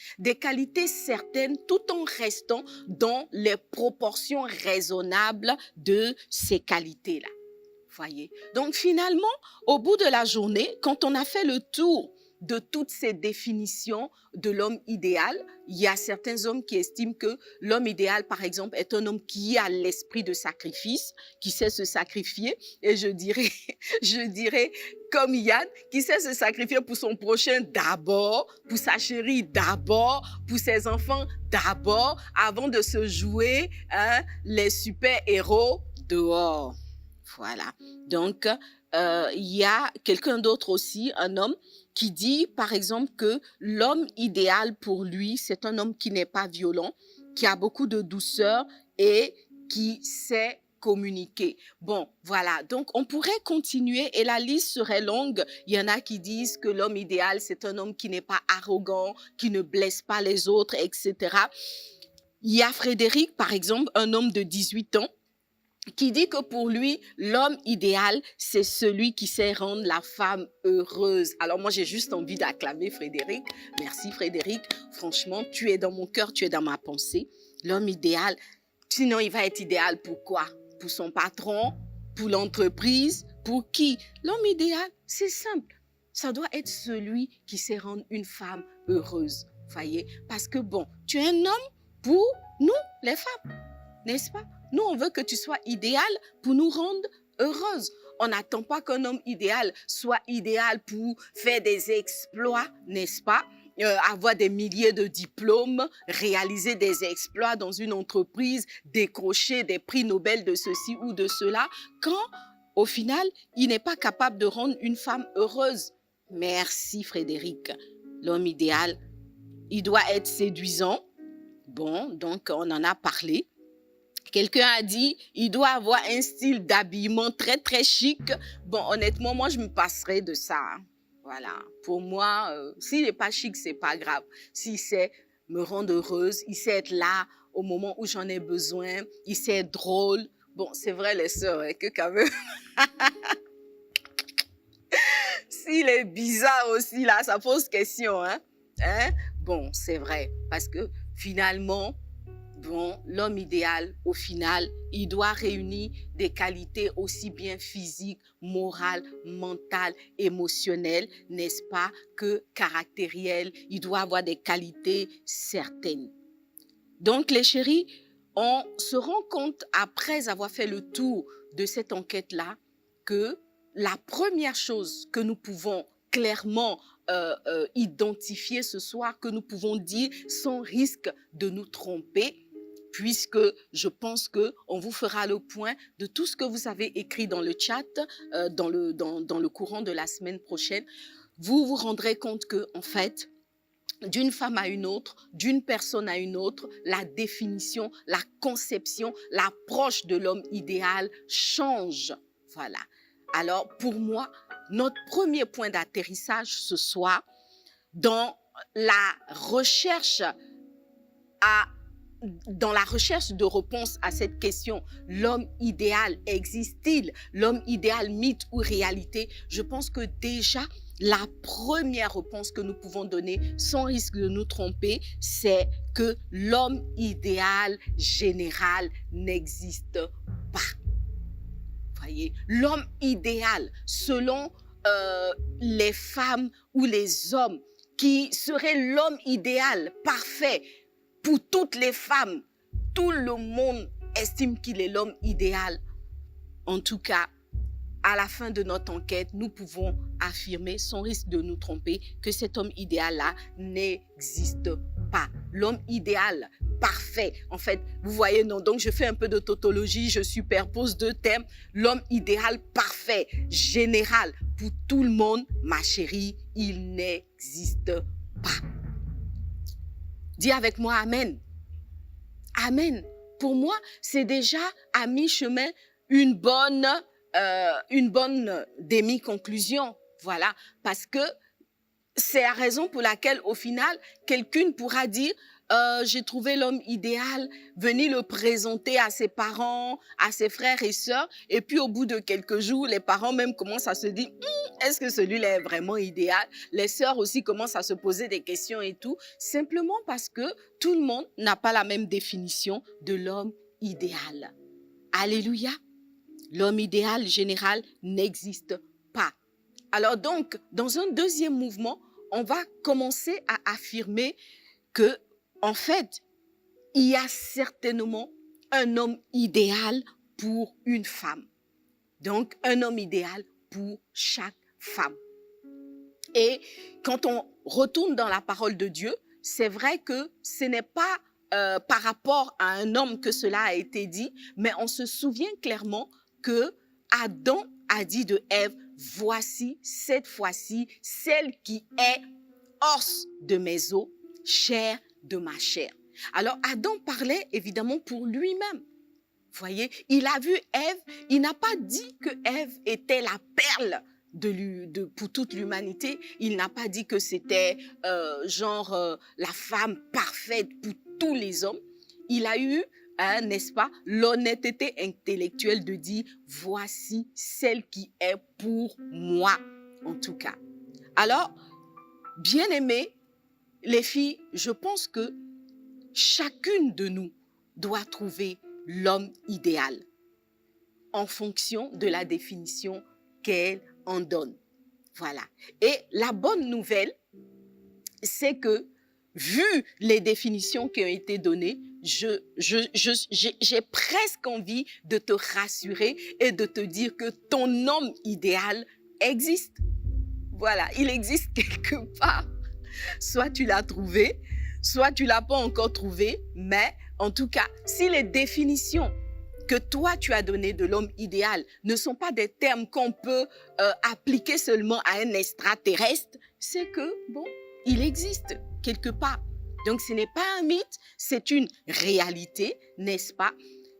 certaines, tout en restant dans les proportions raisonnables de ces qualités-là. Voyez. Donc finalement, au bout de la journée, quand on a fait le tour de toutes ces définitions de l'homme idéal, il y a certains hommes qui estiment que l'homme idéal, par exemple, est un homme qui a l'esprit de sacrifice, qui sait se sacrifier, et je dirais comme Yann, qui sait se sacrifier pour son prochain d'abord, pour sa chérie d'abord, pour ses enfants d'abord, avant de se jouer les super-héros dehors. Voilà. Donc, il y a quelqu'un d'autre aussi, un homme, qui dit, par exemple, que l'homme idéal pour lui, c'est un homme qui n'est pas violent, qui a beaucoup de douceur et qui sait communiquer. Bon, voilà. Donc, on pourrait continuer et la liste serait longue. Il y en a qui disent que l'homme idéal, c'est un homme qui n'est pas arrogant, qui ne blesse pas les autres, etc. Il y a Frédéric, par exemple, un homme de 18 ans, qui dit que pour lui, l'homme idéal, c'est celui qui sait rendre la femme heureuse. Alors moi, j'ai juste envie d'acclamer Frédéric. Merci Frédéric. Franchement, tu es dans mon cœur, tu es dans ma pensée. L'homme idéal, sinon il va être idéal pour quoi? Pour son patron? Pour l'entreprise? Pour qui? L'homme idéal, c'est simple. Ça doit être celui qui sait rendre une femme heureuse. Voyez? Parce que bon, tu es un homme pour nous, les femmes. N'est-ce pas? Nous, on veut que tu sois idéal pour nous rendre heureuses. On n'attend pas qu'un homme idéal soit idéal pour faire des exploits, n'est-ce pas? Avoir des milliers de diplômes, réaliser des exploits dans une entreprise, décrocher des prix Nobel de ceci ou de cela, quand, au final, il n'est pas capable de rendre une femme heureuse. Merci Frédéric. L'homme idéal, il doit être séduisant. Bon, donc on en a parlé. Quelqu'un a dit, il doit avoir un style d'habillement très, très chic. Bon, honnêtement, moi, je me passerai de ça. Voilà. Pour moi, s'il n'est pas chic, c'est pas grave. S'il sait me rendre heureuse, il sait être là au moment où j'en ai besoin, il sait être drôle. Bon, c'est vrai, les sœurs, hein, que quand même, s'il est bizarre aussi, là, ça pose question, hein? Hein? Bon, c'est vrai, parce que finalement, bon, l'homme idéal, au final, il doit réunir des qualités aussi bien physiques, morales, mentales, émotionnelles, n'est-ce pas, que caractérielles. Il doit avoir des qualités certaines. Donc, les chéris, on se rend compte, après avoir fait le tour de cette enquête-là, que la première chose que nous pouvons clairement identifier ce soir, que nous pouvons dire sans risque de nous tromper, puisque je pense qu'on vous fera le point de tout ce que vous avez écrit dans le chat, dans le courant de la semaine prochaine, vous vous rendrez compte que, en fait, d'une femme à une autre, d'une personne à une autre, la définition, la conception, l'approche de l'homme idéal change. Voilà. Alors, pour moi, notre premier point d'atterrissage ce soir, dans la recherche de réponse à cette question, l'homme idéal existe-t-il? L'homme idéal, mythe ou réalité? Je pense que déjà, la première réponse que nous pouvons donner, sans risque de nous tromper, c'est que l'homme idéal général n'existe pas. Voyez, l'homme idéal, selon les femmes ou les hommes, qui serait l'homme idéal parfait pour toutes les femmes, tout le monde estime qu'il est l'homme idéal. En tout cas, à la fin de notre enquête, nous pouvons affirmer, sans risque de nous tromper, que cet homme idéal-là n'existe pas. L'homme idéal parfait. En fait, vous voyez, non, donc je fais un peu de tautologie, je superpose deux termes. L'homme idéal parfait, général, pour tout le monde, ma chérie, il n'existe pas. Dis avec moi Amen. Amen. Pour moi, c'est déjà à mi-chemin une bonne demi-conclusion. Voilà. Parce que c'est la raison pour laquelle, au final, quelqu'un pourra dire j'ai trouvé l'homme idéal, venir le présenter à ses parents, à ses frères et sœurs, et puis au bout de quelques jours, les parents même commencent à se dire est-ce que celui-là est vraiment idéal? Les sœurs aussi commencent à se poser des questions et tout, simplement parce que tout le monde n'a pas la même définition de l'homme idéal. Alléluia! L'homme idéal général n'existe pas. Alors donc, dans un deuxième mouvement, on va commencer à affirmer que, en fait, il y a certainement un homme idéal pour une femme. Donc, un homme idéal pour chaque femme. Et quand on retourne dans la parole de Dieu, c'est vrai que ce n'est pas par rapport à un homme que cela a été dit, mais on se souvient clairement que Adam a dit de Ève, voici cette fois-ci celle qui est os de mes os, chair de ma chair. Alors Adam parlait évidemment pour lui-même. Voyez, il a vu Ève, il n'a pas dit que Ève était la perle pour toute l'humanité. Il n'a pas dit que c'était la femme parfaite pour tous les hommes. Il a eu, n'est-ce pas, l'honnêteté intellectuelle de dire voici celle qui est pour moi, en tout cas. Alors, bien aimés, les filles, je pense que chacune de nous doit trouver l'homme idéal en fonction de la définition qu'elle en donne. Voilà. Et la bonne nouvelle, c'est que, vu les définitions qui ont été données, j'ai presque envie de te rassurer et de te dire que ton homme idéal existe. Voilà, il existe quelque part. Soit tu l'as trouvé, soit tu l'as pas encore trouvé, mais en tout cas, si les définitions que toi tu as données de l'homme idéal ne sont pas des termes qu'on peut appliquer seulement à un extraterrestre, c'est que, bon, il existe quelque part. Donc ce n'est pas un mythe, c'est une réalité, n'est-ce pas?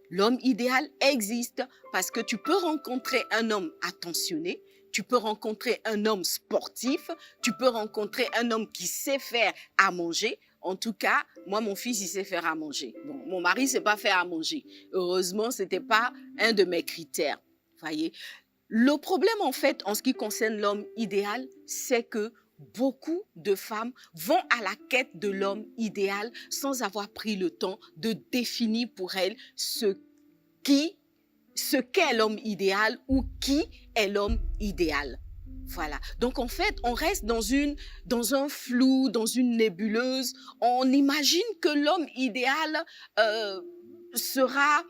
L'homme idéal existe parce que tu peux rencontrer un homme attentionné, tu peux rencontrer un homme sportif, tu peux rencontrer un homme qui sait faire à manger. En tout cas, moi, mon fils, il sait faire à manger. Bon, mon mari ne sait pas faire à manger. Heureusement, ce n'était pas un de mes critères. Voyez. Le problème, en fait, en ce qui concerne l'homme idéal, c'est que beaucoup de femmes vont à la quête de l'homme idéal sans avoir pris le temps de définir pour elles ce qu'est l'homme idéal ou qui est l'homme idéal. Voilà. Donc, en fait, on reste dans un flou, dans une nébuleuse. On imagine que l'homme idéal sera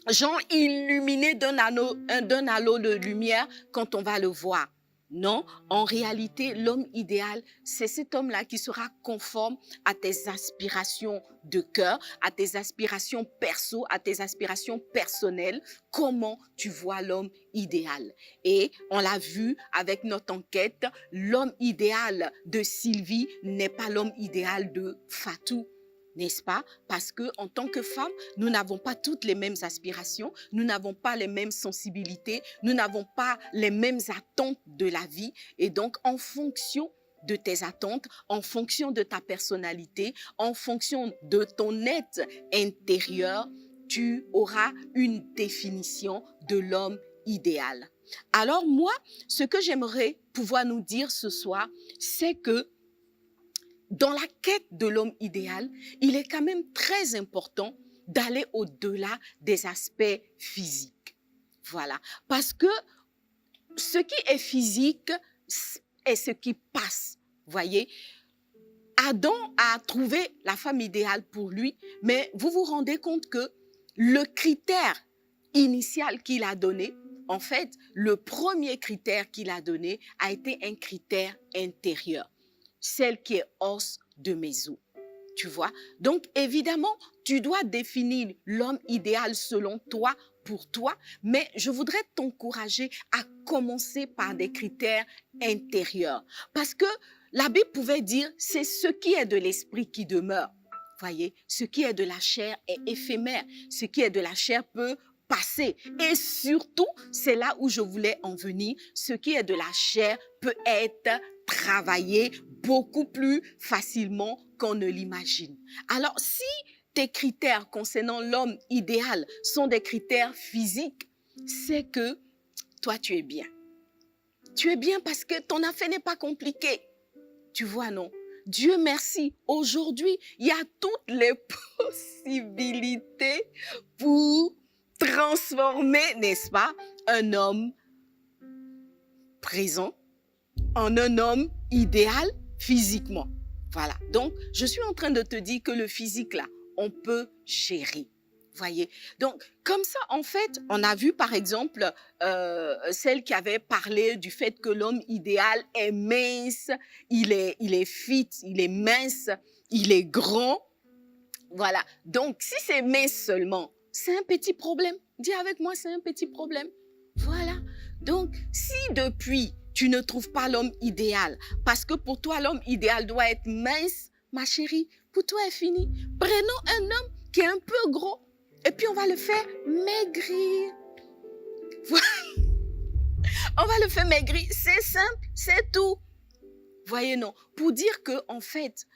genre illuminé d'un halo de lumière quand on va le voir. Non, en réalité, l'homme idéal, c'est cet homme-là qui sera conforme à tes aspirations de cœur, à tes aspirations perso, à tes aspirations personnelles. Comment tu vois l'homme idéal? Et on l'a vu avec notre enquête, l'homme idéal de Sylvie n'est pas l'homme idéal de Fatou. N'est-ce pas? Parce que en tant que femme, nous n'avons pas toutes les mêmes aspirations, nous n'avons pas les mêmes sensibilités, nous n'avons pas les mêmes attentes de la vie. Et donc, en fonction de tes attentes, en fonction de ta personnalité, en fonction de ton être intérieur, tu auras une définition de l'homme idéal. Alors moi, ce que j'aimerais pouvoir nous dire ce soir, c'est que dans la quête de l'homme idéal, il est quand même très important d'aller au-delà des aspects physiques. Voilà. Parce que ce qui est physique est ce qui passe. Voyez, Adam a trouvé la femme idéale pour lui, mais vous vous rendez compte que le critère initial qu'il a donné, en fait, le premier critère qu'il a donné a été un critère intérieur. Celle qui est os de mes os. Tu vois? Donc, évidemment, tu dois définir l'homme idéal selon toi, pour toi, mais je voudrais t'encourager à commencer par des critères intérieurs. Parce que la Bible pouvait dire, c'est ce qui est de l'esprit qui demeure. Voyez, ce qui est de la chair est éphémère. Ce qui est de la chair peut passer. Et surtout, c'est là où je voulais en venir, ce qui est de la chair peut être travaillé beaucoup plus facilement qu'on ne l'imagine. Alors, si tes critères concernant l'homme idéal sont des critères physiques, c'est que toi, tu es bien. Tu es bien parce que ton affaire n'est pas compliquée. Tu vois, non? Dieu merci, aujourd'hui, il y a toutes les possibilités pour transformer, n'est-ce pas, un homme présent en un homme idéal physiquement. Voilà. Donc, je suis en train de te dire que le physique, là, on peut gérer. Voyez. Donc, comme ça, en fait, on a vu, par exemple, celle qui avait parlé du fait que l'homme idéal est mince, il est fit, il est mince, il est grand. Voilà. Donc, si c'est mince seulement, c'est un petit problème. Dis avec moi, c'est un petit problème. Voilà. Donc, si depuis, tu ne trouves pas l'homme idéal, parce que pour toi, l'homme idéal doit être mince, ma chérie, pour toi, est fini. Prenons un homme qui est un peu gros, et puis on va le faire maigrir. Voilà. On va le faire maigrir. C'est simple, c'est tout. Voyez, non. Pour dire que, en fait,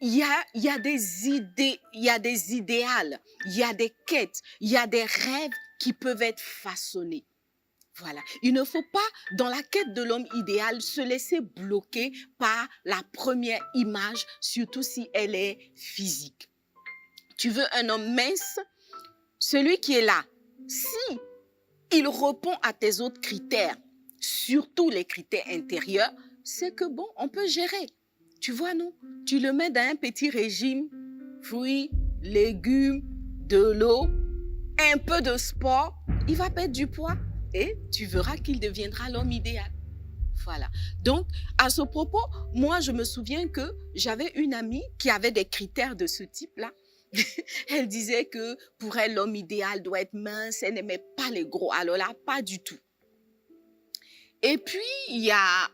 il y a des idées, il y a des idéals, il y a des quêtes, il y a des rêves qui peuvent être façonnés. Voilà. Il ne faut pas, dans la quête de l'homme idéal, se laisser bloquer par la première image, surtout si elle est physique. Tu veux un homme mince? Celui qui est là, si il répond à tes autres critères, surtout les critères intérieurs, c'est que bon, on peut gérer. Tu vois, non? Tu le mets dans un petit régime, fruits, légumes, de l'eau, un peu de sport, il va perdre du poids et tu verras qu'il deviendra l'homme idéal. Voilà. Donc, à ce propos, moi, je me souviens que j'avais une amie qui avait des critères de ce type-là. Elle disait que pour elle, l'homme idéal doit être mince, elle n'aimait pas les gros. Alors là, pas du tout. Et puis, il y a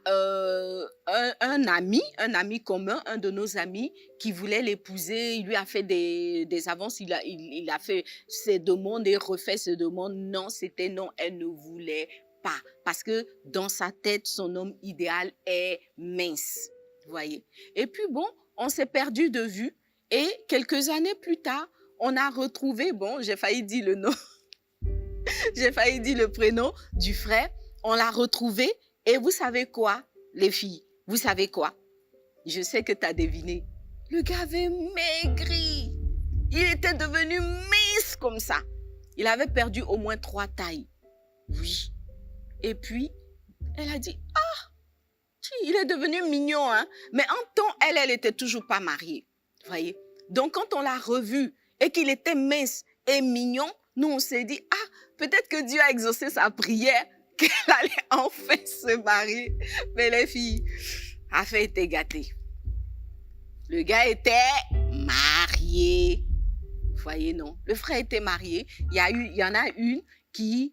un ami commun, un de nos amis, qui voulait l'épouser. Il lui a fait des avances, il a fait ses demandes et refait ses demandes. Non, c'était non, elle ne voulait pas parce que dans sa tête, son homme idéal est mince. Vous voyez? Et puis bon, on s'est perdu de vue et quelques années plus tard, on a retrouvé, bon, j'ai failli dire le nom, j'ai failli dire le prénom du frère, on l'a retrouvé et vous savez quoi, les filles? Vous savez quoi? Je sais que tu as deviné. Le gars avait maigri. Il était devenu mince comme ça. Il avait perdu au moins 3 tailles. Oui. Et puis, elle a dit, ah, il est devenu mignon, hein. Mais en temps, elle était toujours pas mariée. Vous voyez? Donc, quand on l'a revu et qu'il était mince et mignon, nous, on s'est dit, ah, peut-être que Dieu a exaucé sa prière, qu'elle allait enfin se marier. Mais les filles, affaire était gâtée. Le gars était marié. Vous voyez, non. Le frère était marié. Il y en a une qui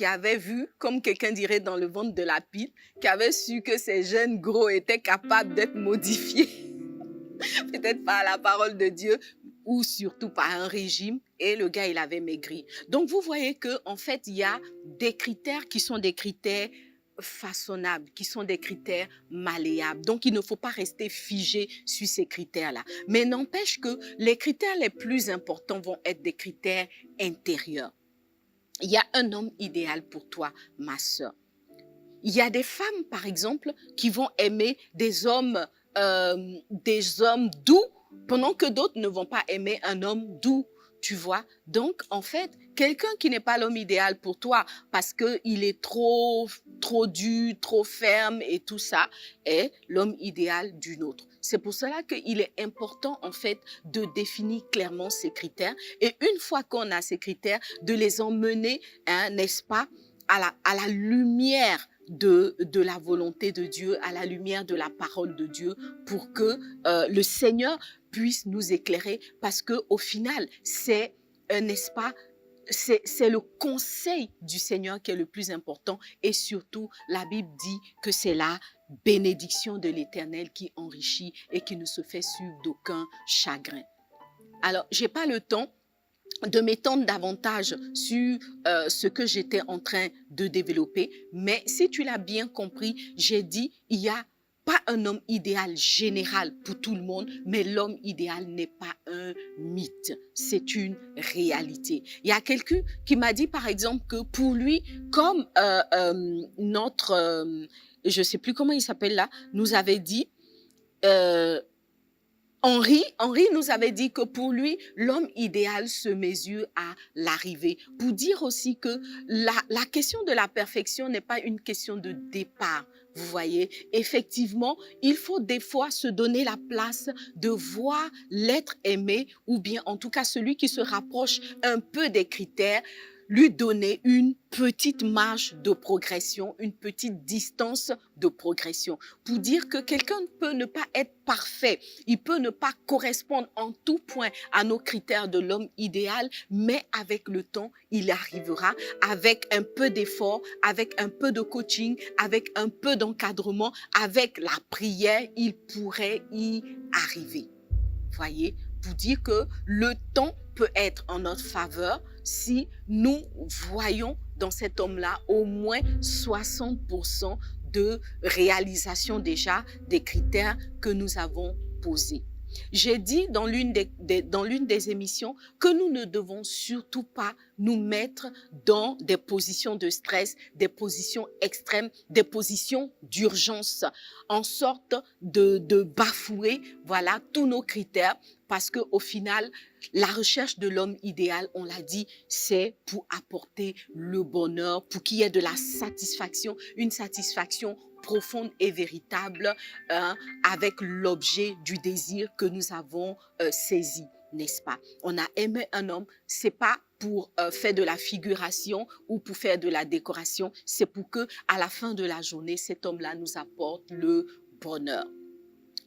avait vu, comme quelqu'un dirait dans le ventre de la pile, qui avait su que ces jeunes gros étaient capables d'être modifiés. Peut-être par la parole de Dieu ou surtout par un régime. Et le gars, il avait maigri. Donc, vous voyez qu'en fait, il y a des critères qui sont des critères façonnables, qui sont des critères malléables. Donc, il ne faut pas rester figé sur ces critères-là. Mais n'empêche que les critères les plus importants vont être des critères intérieurs. Il y a un homme idéal pour toi, ma sœur. Il y a des femmes, par exemple, qui vont aimer des hommes doux, pendant que d'autres ne vont pas aimer un homme doux. Tu vois? Donc, en fait, quelqu'un qui n'est pas l'homme idéal pour toi parce qu'il est trop dur, trop ferme et tout ça, est l'homme idéal d'une autre. C'est pour cela qu'il est important, en fait, de définir clairement ces critères. Et une fois qu'on a ces critères, de les emmener, hein, n'est-ce pas, à la lumière de la volonté de Dieu, à la lumière de la parole de Dieu, pour que le Seigneur puisse nous éclairer, parce que au final, c'est, n'est-ce pas, c'est le conseil du Seigneur qui est le plus important, et surtout, la Bible dit que c'est la bénédiction de l'Éternel qui enrichit et qui ne se fait suivre d'aucun chagrin. Alors, j'ai pas le temps de m'étendre davantage sur ce que j'étais en train de développer, mais si tu l'as bien compris, j'ai dit, il y a pas un homme idéal général pour tout le monde, mais l'homme idéal n'est pas un mythe, c'est une réalité. Il y a quelqu'un qui m'a dit, par exemple, que pour lui, comme je sais plus comment il s'appelle là, nous avait dit, Henri nous avait dit que pour lui, l'homme idéal se mesure à l'arrivée. Pour dire aussi que la question de la perfection n'est pas une question de départ. Vous voyez, effectivement, il faut des fois se donner la place de voir l'être aimé, ou bien en tout cas celui qui se rapproche un peu des critères, lui donner une petite marge de progression, une petite distance de progression. Pour dire que quelqu'un peut ne pas être parfait, il peut ne pas correspondre en tout point à nos critères de l'homme idéal, mais avec le temps, il arrivera, avec un peu d'effort, avec un peu de coaching, avec un peu d'encadrement, avec la prière, il pourrait y arriver. Voyez, pour dire que le temps peut être en notre faveur si nous voyons dans cet homme-là au moins 60% de réalisation déjà des critères que nous avons posés. J'ai dit dans l'une des émissions que nous ne devons surtout pas nous mettre dans des positions de stress, des positions extrêmes, des positions d'urgence, en sorte de bafouer, voilà, tous nos critères, parce que au final, la recherche de l'homme idéal, on l'a dit, c'est pour apporter le bonheur, pour qu'il y ait de la satisfaction, une satisfaction profonde et véritable, avec l'objet du désir que nous avons saisi, n'est-ce pas? On a aimé un homme, c'est pas pour faire de la figuration ou pour faire de la décoration, c'est pour que à la fin de la journée, cet homme-là nous apporte le bonheur.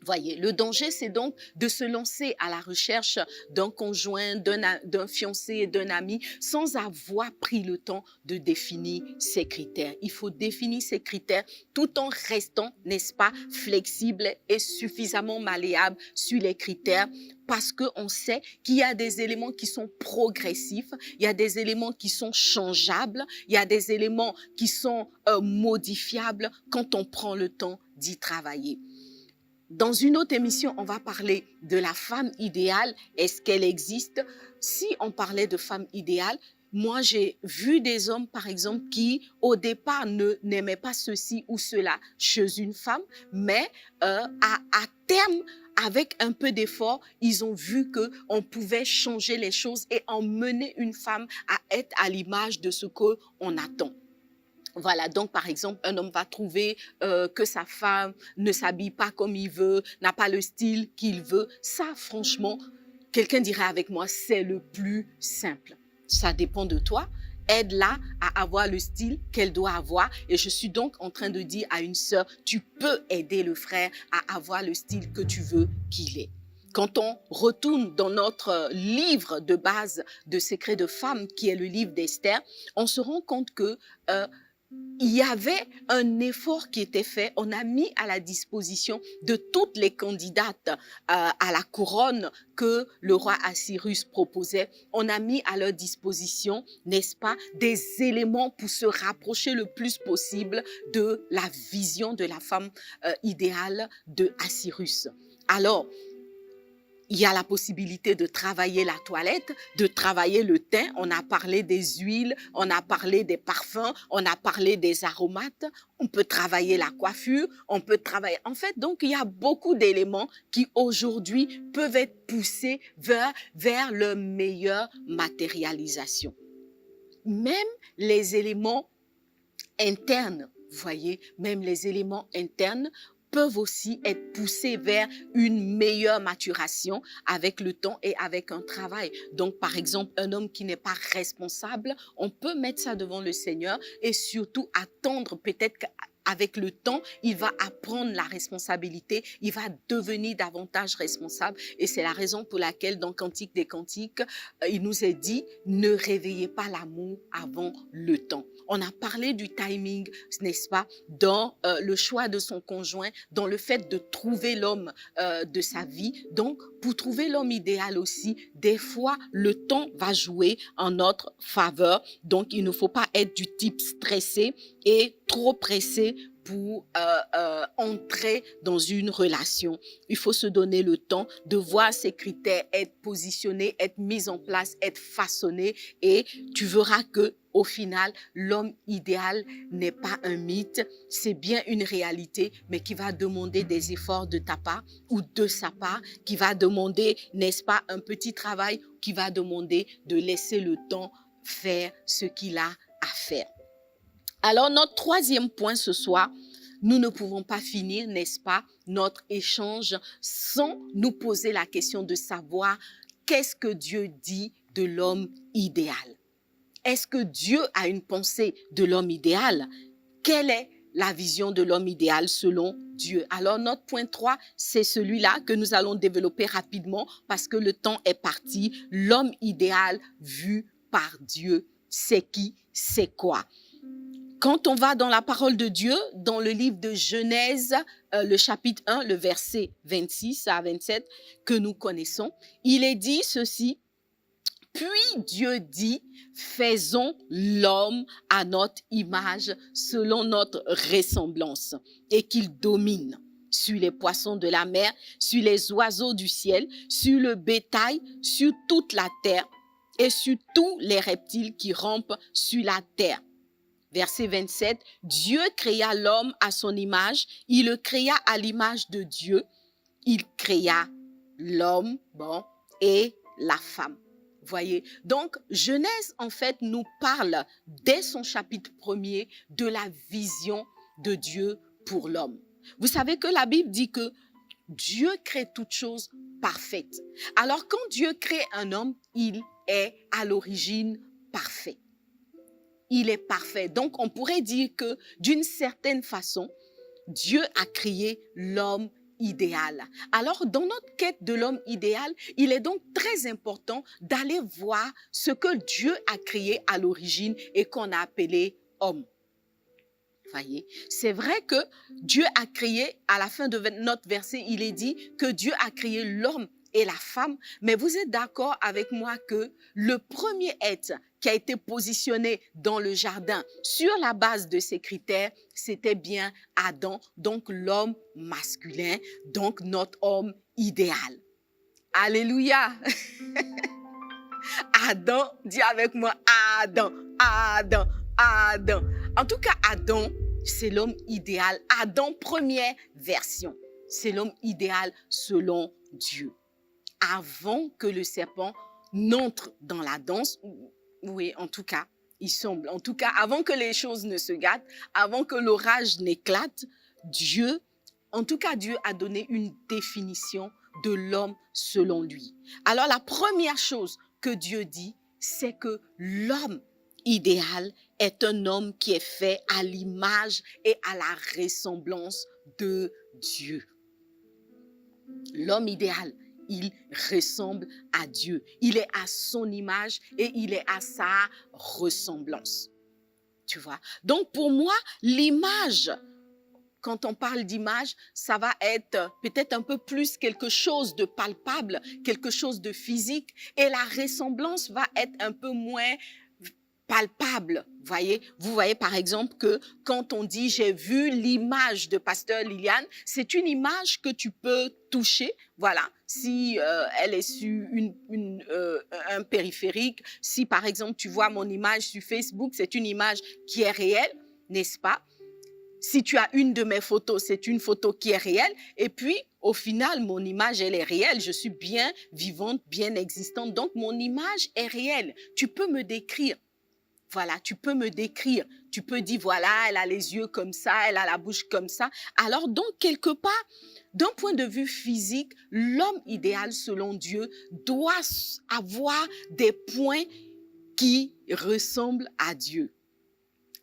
Voyez, le danger, c'est donc de se lancer à la recherche d'un conjoint, d'un fiancé, d'un ami, sans avoir pris le temps de définir ses critères. Il faut définir ses critères tout en restant, n'est-ce pas, flexible et suffisamment malléable sur les critères, parce qu'on sait qu'il y a des éléments qui sont progressifs, il y a des éléments qui sont changeables, il y a des éléments qui sont modifiables quand on prend le temps d'y travailler. Dans une autre émission, on va parler de la femme idéale. Est-ce qu'elle existe? Si on parlait de femme idéale, moi, j'ai vu des hommes, par exemple, qui, au départ, n'aimaient pas ceci ou cela chez une femme, mais à terme, avec un peu d'effort, ils ont vu qu'on pouvait changer les choses et emmener une femme à être à l'image de ce qu'on attend. Voilà, donc par exemple, un homme va trouver que sa femme ne s'habille pas comme il veut, n'a pas le style qu'il veut. Ça, franchement, quelqu'un dirait avec moi, c'est le plus simple. Ça dépend de toi. Aide-la à avoir le style qu'elle doit avoir. Et je suis donc en train de dire à une sœur, tu peux aider le frère à avoir le style que tu veux qu'il ait. Quand on retourne dans notre livre de base de Secrets de femmes, qui est le livre d'Esther, on se rend compte que il y avait un effort qui était fait. On a mis à la disposition de toutes les candidates à la couronne que le roi Assyrus proposait. On a mis à leur disposition, n'est-ce pas, des éléments pour se rapprocher le plus possible de la vision de la femme idéale de Assyrus. Alors, il y a la possibilité de travailler la toilette, de travailler le teint. On a parlé des huiles, on a parlé des parfums, on a parlé des aromates. On peut travailler la coiffure, on peut travailler... En fait, donc, il y a beaucoup d'éléments qui, aujourd'hui, peuvent être poussés vers leur meilleure matérialisation. Même les éléments internes, vous voyez, même les éléments internes peuvent aussi être poussés vers une meilleure maturation avec le temps et avec un travail. Donc, par exemple, un homme qui n'est pas responsable, on peut mettre ça devant le Seigneur et surtout attendre peut-être qu'avec le temps, il va apprendre la responsabilité, il va devenir davantage responsable. Et c'est la raison pour laquelle dans Cantique des Cantiques, il nous est dit, ne réveillez pas l'amour avant le temps. On a parlé du timing, n'est-ce pas, dans le choix de son conjoint, dans le fait de trouver l'homme de sa vie. Donc, pour trouver l'homme idéal aussi, des fois, le temps va jouer en notre faveur. Donc, il ne faut pas être du type stressé et trop pressé pour entrer dans une relation. Il faut se donner le temps de voir ces critères être positionnés, être mis en place, être façonnés, et tu verras que au final, l'homme idéal n'est pas un mythe, c'est bien une réalité, mais qui va demander des efforts de ta part ou de sa part, qui va demander, n'est-ce pas, un petit travail, qui va demander de laisser le temps faire ce qu'il a à faire. Alors, notre troisième point ce soir, nous ne pouvons pas finir, n'est-ce pas, notre échange sans nous poser la question de savoir qu'est-ce que Dieu dit de l'homme idéal. Est-ce que Dieu a une pensée de l'homme idéal? Quelle est la vision de l'homme idéal selon Dieu? Alors, notre point 3, c'est celui-là que nous allons développer rapidement parce que le temps est parti. L'homme idéal vu par Dieu, c'est qui? C'est quoi? Quand on va dans la parole de Dieu, dans le livre de Genèse, le chapitre 1, le verset 26 à 27 que nous connaissons, il est dit ceci: « Puis Dieu dit, faisons l'homme à notre image, selon notre ressemblance, et qu'il domine sur les poissons de la mer, sur les oiseaux du ciel, sur le bétail, sur toute la terre, et sur tous les reptiles qui rampent sur la terre. » Verset 27, Dieu créa l'homme à son image, il le créa à l'image de Dieu, il créa l'homme, et la femme. Voyez, donc Genèse en fait nous parle dès son chapitre 1er de la vision de Dieu pour l'homme. Vous savez que la Bible dit que Dieu crée toutes choses parfaites. Alors quand Dieu crée un homme, il est à l'origine parfait. Il est parfait. Donc on pourrait dire que d'une certaine façon, Dieu a créé l'homme idéal. Alors, dans notre quête de l'homme idéal, il est donc très important d'aller voir ce que Dieu a créé à l'origine et qu'on a appelé homme. Voyez, c'est vrai que Dieu a créé, à la fin de notre verset, il est dit que Dieu a créé l'homme et la femme, mais vous êtes d'accord avec moi que le premier être qui a été positionné dans le jardin sur la base de ces critères, c'était bien Adam, donc l'homme masculin, donc notre homme idéal. Alléluia! Adam, dis avec moi, Adam, Adam, Adam. En tout cas, Adam, c'est l'homme idéal. Adam, première version, c'est l'homme idéal selon Dieu. Avant que le serpent n'entre dans la danse, oui, en tout cas, il semble, en tout cas, avant que les choses ne se gâtent, avant que l'orage n'éclate, Dieu a donné une définition de l'homme selon lui. Alors, la première chose que Dieu dit, c'est que l'homme idéal est un homme qui est fait à l'image et à la ressemblance de Dieu. L'homme idéal, il ressemble à Dieu. Il est à son image et il est à sa ressemblance. Tu vois? Donc, pour moi, l'image, quand on parle d'image, ça va être peut-être un peu plus quelque chose de palpable, quelque chose de physique. Et la ressemblance va être un peu moins palpable. Vous voyez par exemple que quand on dit j'ai vu l'image de Pasteur Liliane, c'est une image que tu peux toucher. Voilà, si elle est sur un périphérique, si par exemple tu vois mon image sur Facebook, c'est une image qui est réelle, n'est-ce pas? Si tu as une de mes photos, c'est une photo qui est réelle. Et puis, au final, mon image, elle est réelle. Je suis bien vivante, bien existante. Donc, mon image est réelle. Tu peux me décrire. Voilà, tu peux me décrire. Tu peux dire, voilà, elle a les yeux comme ça, elle a la bouche comme ça. Alors, donc, quelque part, d'un point de vue physique, l'homme idéal, selon Dieu, doit avoir des points qui ressemblent à Dieu.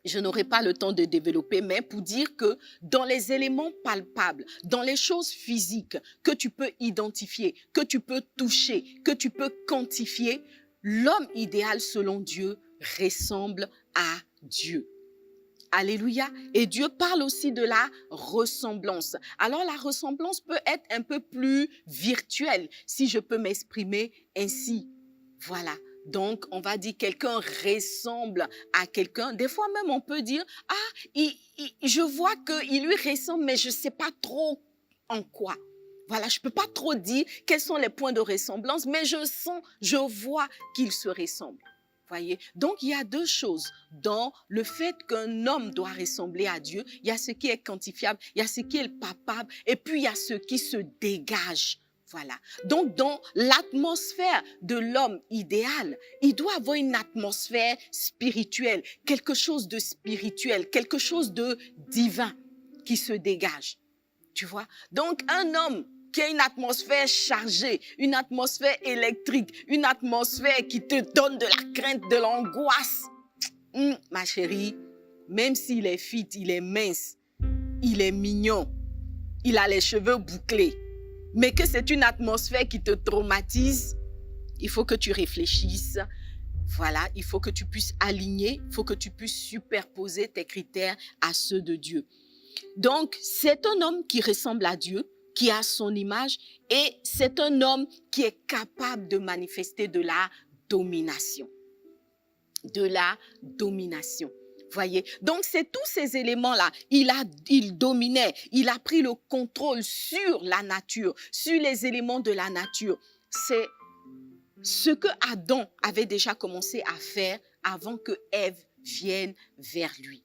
Je n'aurai pas le temps de développer, mais pour dire que dans les éléments palpables, dans les choses physiques que tu peux identifier, que tu peux toucher, que tu peux quantifier, l'homme idéal selon Dieu ressemble à Dieu. Alléluia. Et Dieu parle aussi de la ressemblance. Alors la ressemblance peut être un peu plus virtuelle, si je peux m'exprimer ainsi. Voilà. Donc, on va dire quelqu'un ressemble à quelqu'un. Des fois même, on peut dire, je vois qu'il lui ressemble, mais je ne sais pas trop en quoi. Voilà, je ne peux pas trop dire quels sont les points de ressemblance, mais je vois qu'il se ressemble. Voyez? Donc, il y a deux choses dans le fait qu'un homme doit ressembler à Dieu. Il y a ce qui est quantifiable, il y a ce qui est palpable, et puis il y a ce qui se dégage. Voilà. Donc, dans l'atmosphère de l'homme idéal, il doit avoir une atmosphère spirituelle, quelque chose de spirituel, quelque chose de divin qui se dégage. Tu vois? Donc, un homme qui a une atmosphère chargée, une atmosphère électrique, une atmosphère qui te donne de la crainte, de l'angoisse. Ma chérie, même s'il est fit, il est mince, il est mignon, il a les cheveux bouclés, mais que c'est une atmosphère qui te traumatise, il faut que tu réfléchisses. Voilà, il faut que tu puisses aligner, il faut que tu puisses superposer tes critères à ceux de Dieu. Donc, c'est un homme qui ressemble à Dieu, qui a son image, et c'est un homme qui est capable de manifester de la domination. De la domination. Voyez, donc c'est tous ces éléments-là. Il dominait, il a pris le contrôle sur la nature, sur les éléments de la nature. C'est ce que Adam avait déjà commencé à faire avant que Ève vienne vers lui.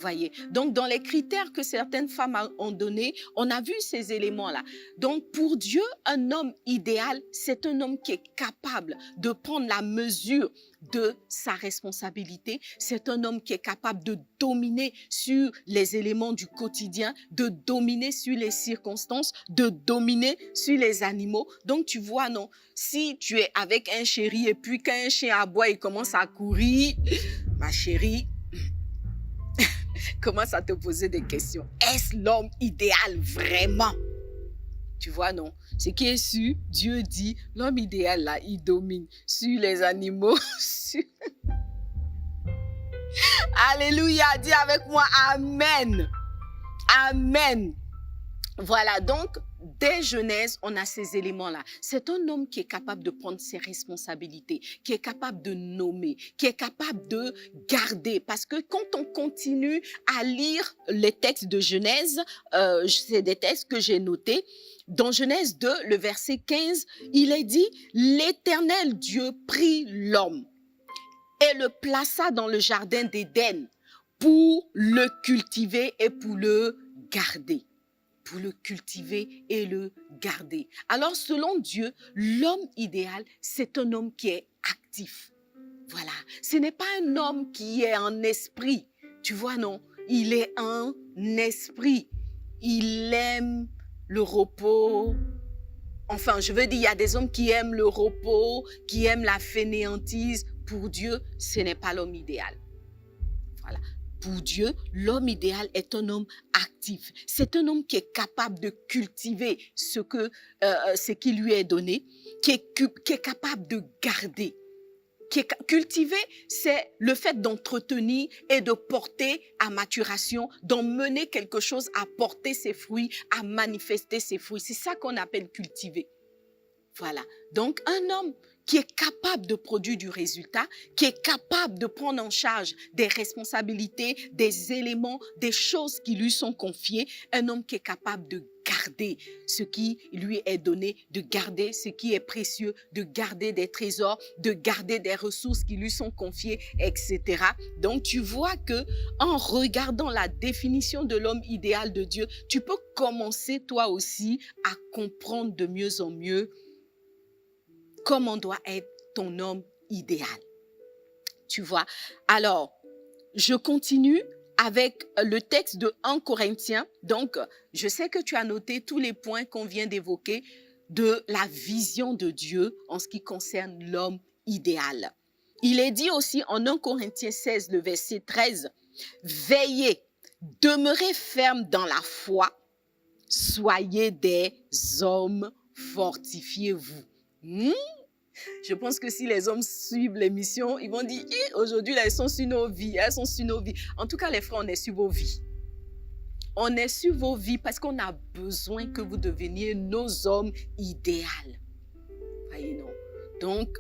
Voyez, donc dans les critères que certaines femmes ont donnés, on a vu ces éléments-là. Donc pour Dieu, un homme idéal, c'est un homme qui est capable de prendre la mesure de sa responsabilité. C'est un homme qui est capable de dominer sur les éléments du quotidien, de dominer sur les circonstances, de dominer sur les animaux. Donc tu vois, non, si tu es avec un chéri et puis quand un chien aboie, il commence à courir, ma chérie, commence à te poser des questions. Est-ce l'homme idéal vraiment? Tu vois, non? Ce qui est sûr, Dieu dit, l'homme idéal, là, il domine sur les animaux. Alléluia, dis avec moi, Amen. Amen. Voilà, donc, dès Genèse, on a ces éléments-là. C'est un homme qui est capable de prendre ses responsabilités, qui est capable de nommer, qui est capable de garder. Parce que quand on continue à lire les textes de Genèse, c'est des textes que j'ai notés. Dans Genèse 2, le verset 15, il est dit, l'Éternel Dieu prit l'homme et le plaça dans le jardin d'Éden pour le cultiver et pour le garder. Pour le cultiver et le garder. Alors, selon Dieu, l'homme idéal, c'est un homme qui est actif. Voilà. Ce n'est pas un homme qui est en esprit. Tu vois, non? Il est un esprit. Il aime le repos. Enfin, je veux dire, il y a des hommes qui aiment le repos, qui aiment la fainéantise. Pour Dieu, ce n'est pas l'homme idéal. Voilà. Pour Dieu, l'homme idéal est un homme actif. C'est un homme qui est capable de cultiver ce qui lui est donné, qui est capable de garder. Cultiver, c'est le fait d'entretenir et de porter à maturation, d'emmener quelque chose à porter ses fruits, à manifester ses fruits. C'est ça qu'on appelle cultiver. Voilà. Donc, un homme qui est capable de produire du résultat, qui est capable de prendre en charge des responsabilités, des éléments, des choses qui lui sont confiées, un homme qui est capable de garder ce qui lui est donné, de garder ce qui est précieux, de garder des trésors, de garder des ressources qui lui sont confiées, etc. Donc, tu vois que en regardant la définition de l'homme idéal de Dieu, tu peux commencer toi aussi à comprendre de mieux en mieux comment doit être ton homme idéal. Tu vois? Alors, je continue avec le texte de 1 Corinthiens. Donc, je sais que tu as noté tous les points qu'on vient d'évoquer de la vision de Dieu en ce qui concerne l'homme idéal. Il est dit aussi en 1 Corinthiens 16, le verset 13, « Veillez, demeurez fermes dans la foi, soyez des hommes, fortifiez-vous. » Je pense que si les hommes suivent l'émission, ils vont dire, aujourd'hui, elles sont sur nos vies, elles sont sur nos vies. En tout cas, les frères, on est sur vos vies. On est sur vos vies parce qu'on a besoin que vous deveniez nos hommes idéaux. Voyez, non? Donc,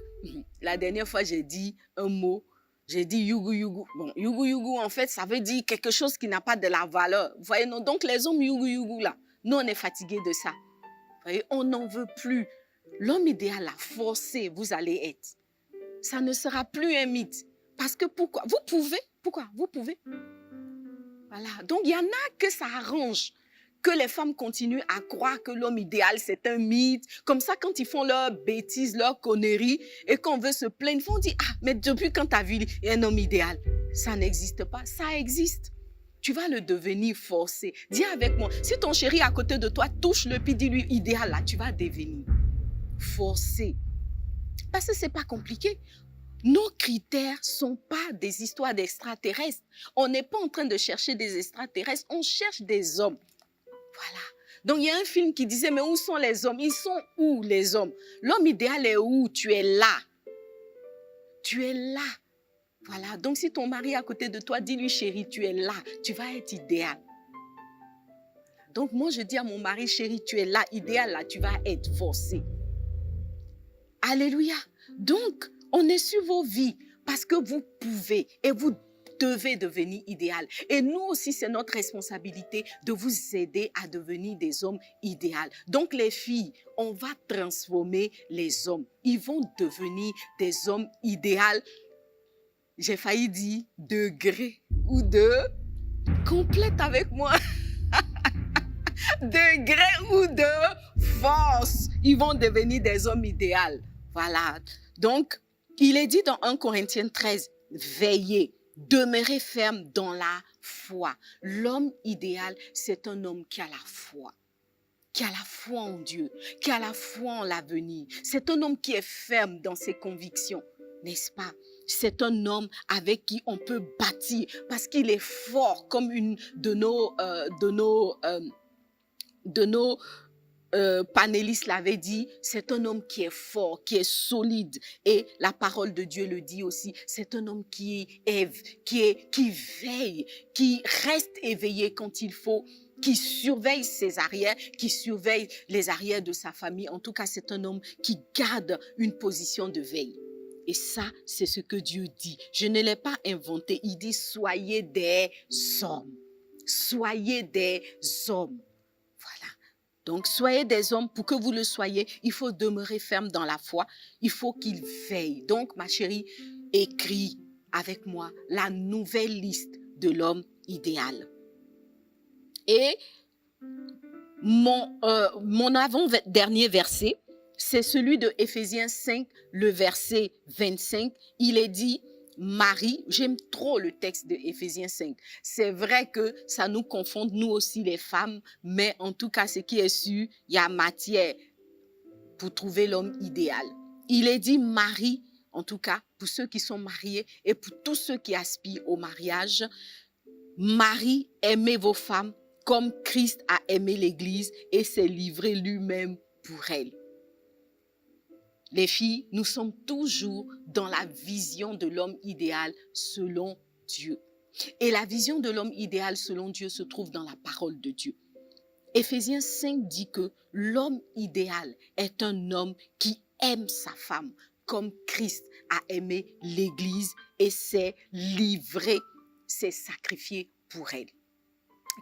la dernière fois, j'ai dit un mot, j'ai dit yugu yugu. Bon, yugu yugu, en fait, ça veut dire quelque chose qui n'a pas de la valeur. Voyez, non? Donc, les hommes yugu yugu, là, nous, on est fatigués de ça. Voyez, on n'en veut plus. L'homme idéal, là, forcé, vous allez être. Ça ne sera plus un mythe. Parce que pourquoi? Vous pouvez. Pourquoi? Vous pouvez. Voilà. Donc, il y en a que ça arrange que les femmes continuent à croire que l'homme idéal, c'est un mythe. Comme ça, quand ils font leurs bêtises, leurs conneries, et qu'on veut se plaindre, ils vont dire, ah, mais depuis quand tu as vu un homme idéal? Ça n'existe pas. Ça existe. Tu vas le devenir forcé. Dis avec moi, si ton chéri à côté de toi touche le pied, dis-lui idéal, là, tu vas devenir forcé. Parce que ce n'est pas compliqué. Nos critères ne sont pas des histoires d'extraterrestres. On n'est pas en train de chercher des extraterrestres, on cherche des hommes. Voilà. Donc, il y a un film qui disait, mais où sont les hommes? Ils sont où, les hommes? L'homme idéal est où? Tu es là. Tu es là. Voilà. Donc, si ton mari est à côté de toi, dis-lui, chérie, tu es là. Tu vas être idéal. Donc, moi, je dis à mon mari, chérie, tu es là, idéal, là, tu vas être forcé. Alléluia. Donc, on est sur vos vies parce que vous pouvez et vous devez devenir idéal. Et nous aussi, c'est notre responsabilité de vous aider à devenir des hommes idéaux. Donc, les filles, on va transformer les hommes. Ils vont devenir des hommes idéaux. J'ai failli dire de gré ou de complète avec moi. De gré ou de force. Ils vont devenir des hommes idéaux. Voilà. Donc, il est dit dans 1 Corinthiens 13, veillez, demeurez ferme dans la foi. L'homme idéal, c'est un homme qui a la foi. Qui a la foi en Dieu, qui a la foi en l'avenir. C'est un homme qui est ferme dans ses convictions, n'est-ce pas? C'est un homme avec qui on peut bâtir parce qu'il est fort comme une de nos panélistes l'avaient dit, c'est un homme qui est fort, qui est solide. Et la parole de Dieu le dit aussi, c'est un homme qui veille, qui reste éveillé quand il faut, qui surveille ses arrières, qui surveille les arrières de sa famille. En tout cas, c'est un homme qui garde une position de veille. Et ça, c'est ce que Dieu dit. Je ne l'ai pas inventé. Il dit, soyez des hommes. Soyez des hommes. Voilà. Donc, soyez des hommes. Pour que vous le soyez, il faut demeurer ferme dans la foi. Il faut qu'il veille. Donc, ma chérie, écris avec moi la nouvelle liste de l'homme idéal. Et mon avant-dernier verset, c'est celui de Éphésiens 5, le verset 25. Il est dit, Marie, j'aime trop le texte de Éphésiens 5. C'est vrai que ça nous confond, nous aussi les femmes, mais en tout cas, ce qui est sûr, il y a matière pour trouver l'homme idéal. Il est dit, Marie, en tout cas, pour ceux qui sont mariés et pour tous ceux qui aspirent au mariage, Marie, aimez vos femmes comme Christ a aimé l'Église et s'est livré lui-même pour elle. Les filles, nous sommes toujours dans la vision de l'homme idéal selon Dieu. Et la vision de l'homme idéal selon Dieu se trouve dans la parole de Dieu. Éphésiens 5 dit que l'homme idéal est un homme qui aime sa femme comme Christ a aimé l'Église et s'est livré, s'est sacrifié pour elle.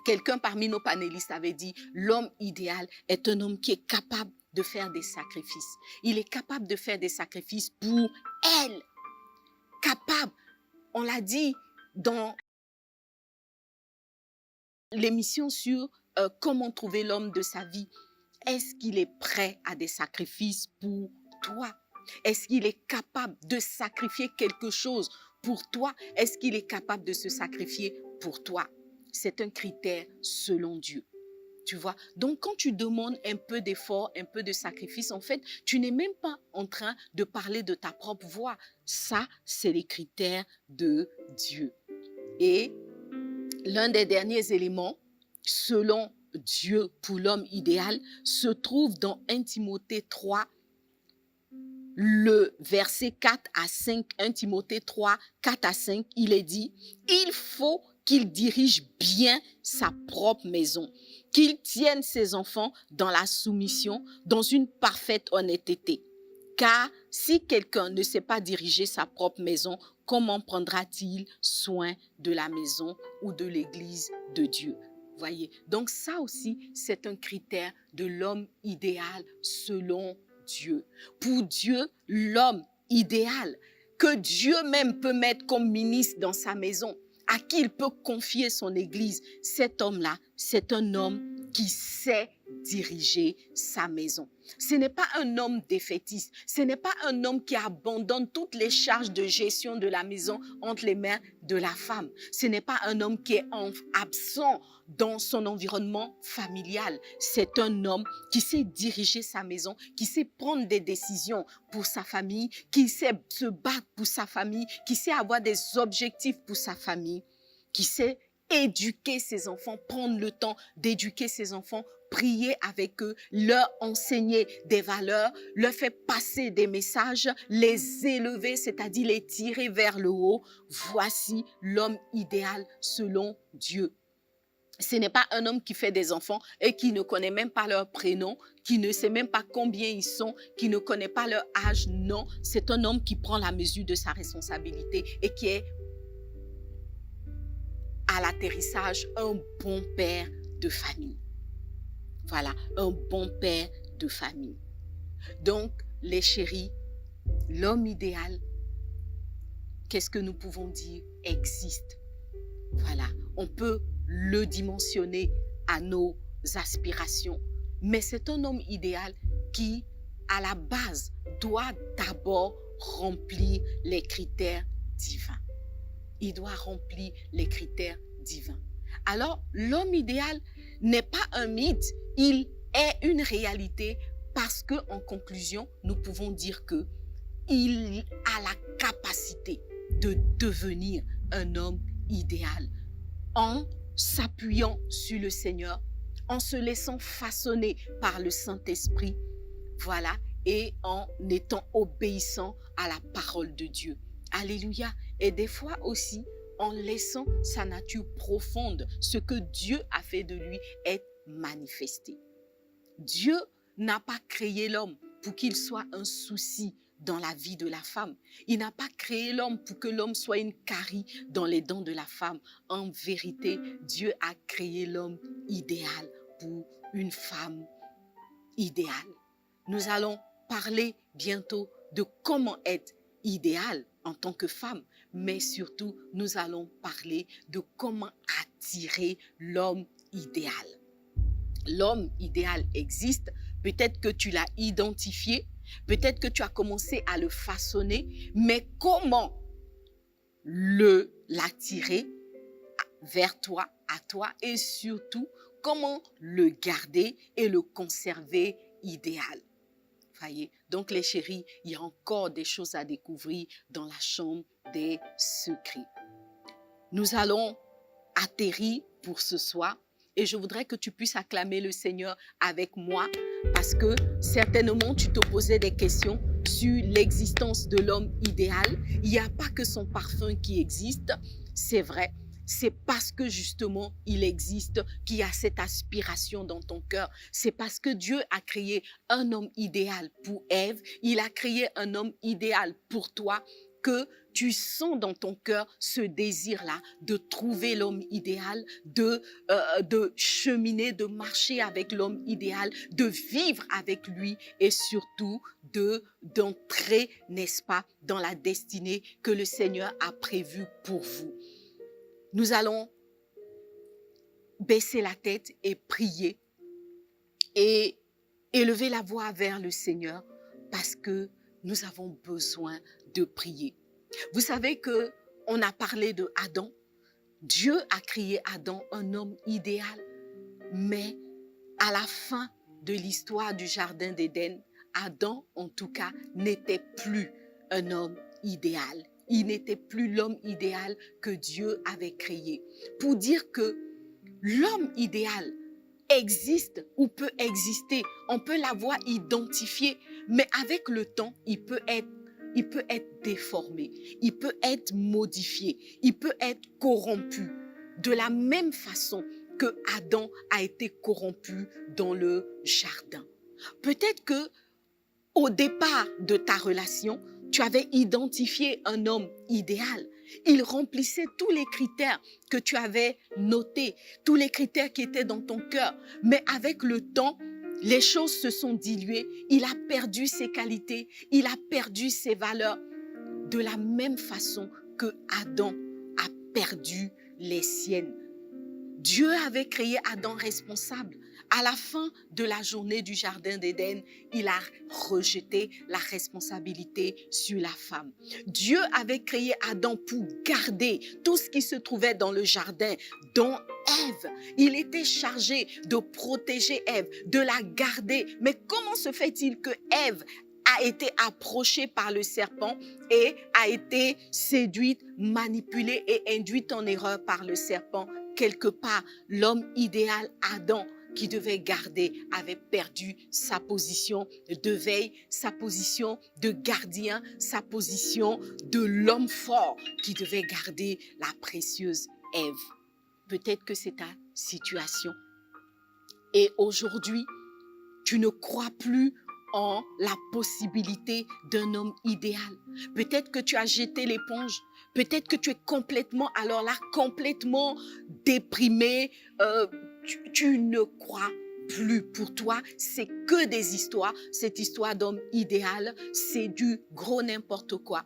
Quelqu'un parmi nos panélistes avait dit, l'homme idéal est un homme qui est capable de faire des sacrifices. Il est capable de faire des sacrifices pour elle. Capable. On l'a dit dans l'émission sur comment trouver l'homme de sa vie. Est-ce qu'il est prêt à des sacrifices pour toi? Est-ce qu'il est capable de sacrifier quelque chose pour toi? Est-ce qu'il est capable de se sacrifier pour toi? C'est un critère selon Dieu. Tu vois? Donc, quand tu demandes un peu d'effort, un peu de sacrifice, en fait, tu n'es même pas en train de parler de ta propre voix. Ça, c'est les critères de Dieu. Et l'un des derniers éléments, selon Dieu pour l'homme idéal, se trouve dans 1 Timothée 3, le verset 4 à 5. 1 Timothée 3, 4 à 5, il est dit, il faut qu'il dirige bien sa propre maison, qu'il tienne ses enfants dans la soumission, dans une parfaite honnêteté. Car si quelqu'un ne sait pas diriger sa propre maison, comment prendra-t-il soin de la maison ou de l'église de Dieu? Voyez, donc ça aussi, c'est un critère de l'homme idéal selon Dieu. Pour Dieu, l'homme idéal, que Dieu même peut mettre comme ministre dans sa maison, à qui il peut confier son église, cet homme-là, c'est un homme qui sait diriger sa maison. Ce n'est pas un homme défaitiste, ce n'est pas un homme qui abandonne toutes les charges de gestion de la maison entre les mains de la femme. Ce n'est pas un homme qui est absent dans son environnement familial. C'est un homme qui sait diriger sa maison, qui sait prendre des décisions pour sa famille, qui sait se battre pour sa famille, qui sait avoir des objectifs pour sa famille, qui sait éduquer ses enfants, prendre le temps d'éduquer ses enfants, prier avec eux, leur enseigner des valeurs, leur faire passer des messages, les élever, c'est-à-dire les tirer vers le haut. Voici l'homme idéal selon Dieu. Ce n'est pas un homme qui fait des enfants et qui ne connaît même pas leur prénom, qui ne sait même pas combien ils sont, qui ne connaît pas leur âge. Non, c'est un homme qui prend la mesure de sa responsabilité et qui est à l'atterrissage un bon père de famille. Voilà, un bon père de famille. Donc, les chéris, l'homme idéal, qu'est-ce que nous pouvons dire, existe. Voilà, on peut le dimensionner à nos aspirations, mais c'est un homme idéal qui, à la base, doit d'abord remplir les critères divins. Il doit remplir les critères divins. Alors, l'homme idéal n'est pas un mythe, il est une réalité parce que, en conclusion, nous pouvons dire que il a la capacité de devenir un homme idéal en s'appuyant sur le Seigneur, en se laissant façonner par le Saint-Esprit, voilà, et en étant obéissant à la parole de Dieu. Alléluia. Et des fois aussi, en laissant sa nature profonde, ce que Dieu a fait de lui, être manifesté. Dieu n'a pas créé l'homme pour qu'il soit un souci dans la vie de la femme. Il n'a pas créé l'homme pour que l'homme soit une carie dans les dents de la femme. En vérité, Dieu a créé l'homme idéal pour une femme idéale. Nous allons parler bientôt de comment être idéal en tant que femme, mais surtout, nous allons parler de comment attirer l'homme idéal. L'homme idéal existe, peut-être que tu l'as identifié, peut-être que tu as commencé à le façonner, mais comment l'attirer vers toi, à toi, et surtout, comment le garder et le conserver idéal. Voyez? Donc les chéris, il y a encore des choses à découvrir dans la chambre des secrets. Nous allons atterrir pour ce soir et je voudrais que tu puisses acclamer le Seigneur avec moi parce que certainement tu te posais des questions sur l'existence de l'homme idéal. Il n'y a pas que son parfum qui existe, c'est vrai. C'est parce que justement il existe qu'il y a cette aspiration dans ton cœur. C'est parce que Dieu a créé un homme idéal pour Ève. Il a créé un homme idéal pour toi que tu sens dans ton cœur ce désir-là de trouver l'homme idéal, de cheminer, de marcher avec l'homme idéal, de vivre avec lui et surtout d'entrer, n'est-ce pas, dans la destinée que le Seigneur a prévue pour vous. Nous allons baisser la tête et prier et élever la voix vers le Seigneur parce que nous avons besoin de prier. Vous savez que on a parlé de Adam. Dieu a créé Adam, un homme idéal. Mais à la fin de l'histoire du jardin d'Éden, Adam, en tout cas, n'était plus un homme idéal. Il n'était plus l'homme idéal que Dieu avait créé. Pour dire que l'homme idéal existe ou peut exister, on peut l'avoir identifié, mais avec le temps, il peut être déformé, il peut être modifié, il peut être corrompu. De la même façon que Adam a été corrompu dans le jardin. Peut-être que au départ de ta relation, tu avais identifié un homme idéal. Il remplissait tous les critères que tu avais notés, tous les critères qui étaient dans ton cœur. Mais avec le temps, les choses se sont diluées. Il a perdu ses qualités, il a perdu ses valeurs. De la même façon que Adam a perdu les siennes. Dieu avait créé Adam responsable. À la fin de la journée du jardin d'Éden, il a rejeté la responsabilité sur la femme. Dieu avait créé Adam pour garder tout ce qui se trouvait dans le jardin, dont Ève. Il était chargé de protéger Ève, de la garder. Mais comment se fait-il que Ève a été approchée par le serpent et a été séduite, manipulée et induite en erreur par le serpent? Quelque part, l'homme idéal, Adam, qui devait garder, avait perdu sa position de veille, sa position de gardien, sa position de l'homme fort qui devait garder la précieuse Ève. Peut-être que c'est ta situation. Et aujourd'hui, tu ne crois plus en la possibilité d'un homme idéal. Peut-être que tu as jeté l'éponge. Peut-être que tu es complètement déprimé. Tu ne crois plus. Pour toi, c'est que des histoires. Cette histoire d'homme idéal, c'est du gros n'importe quoi.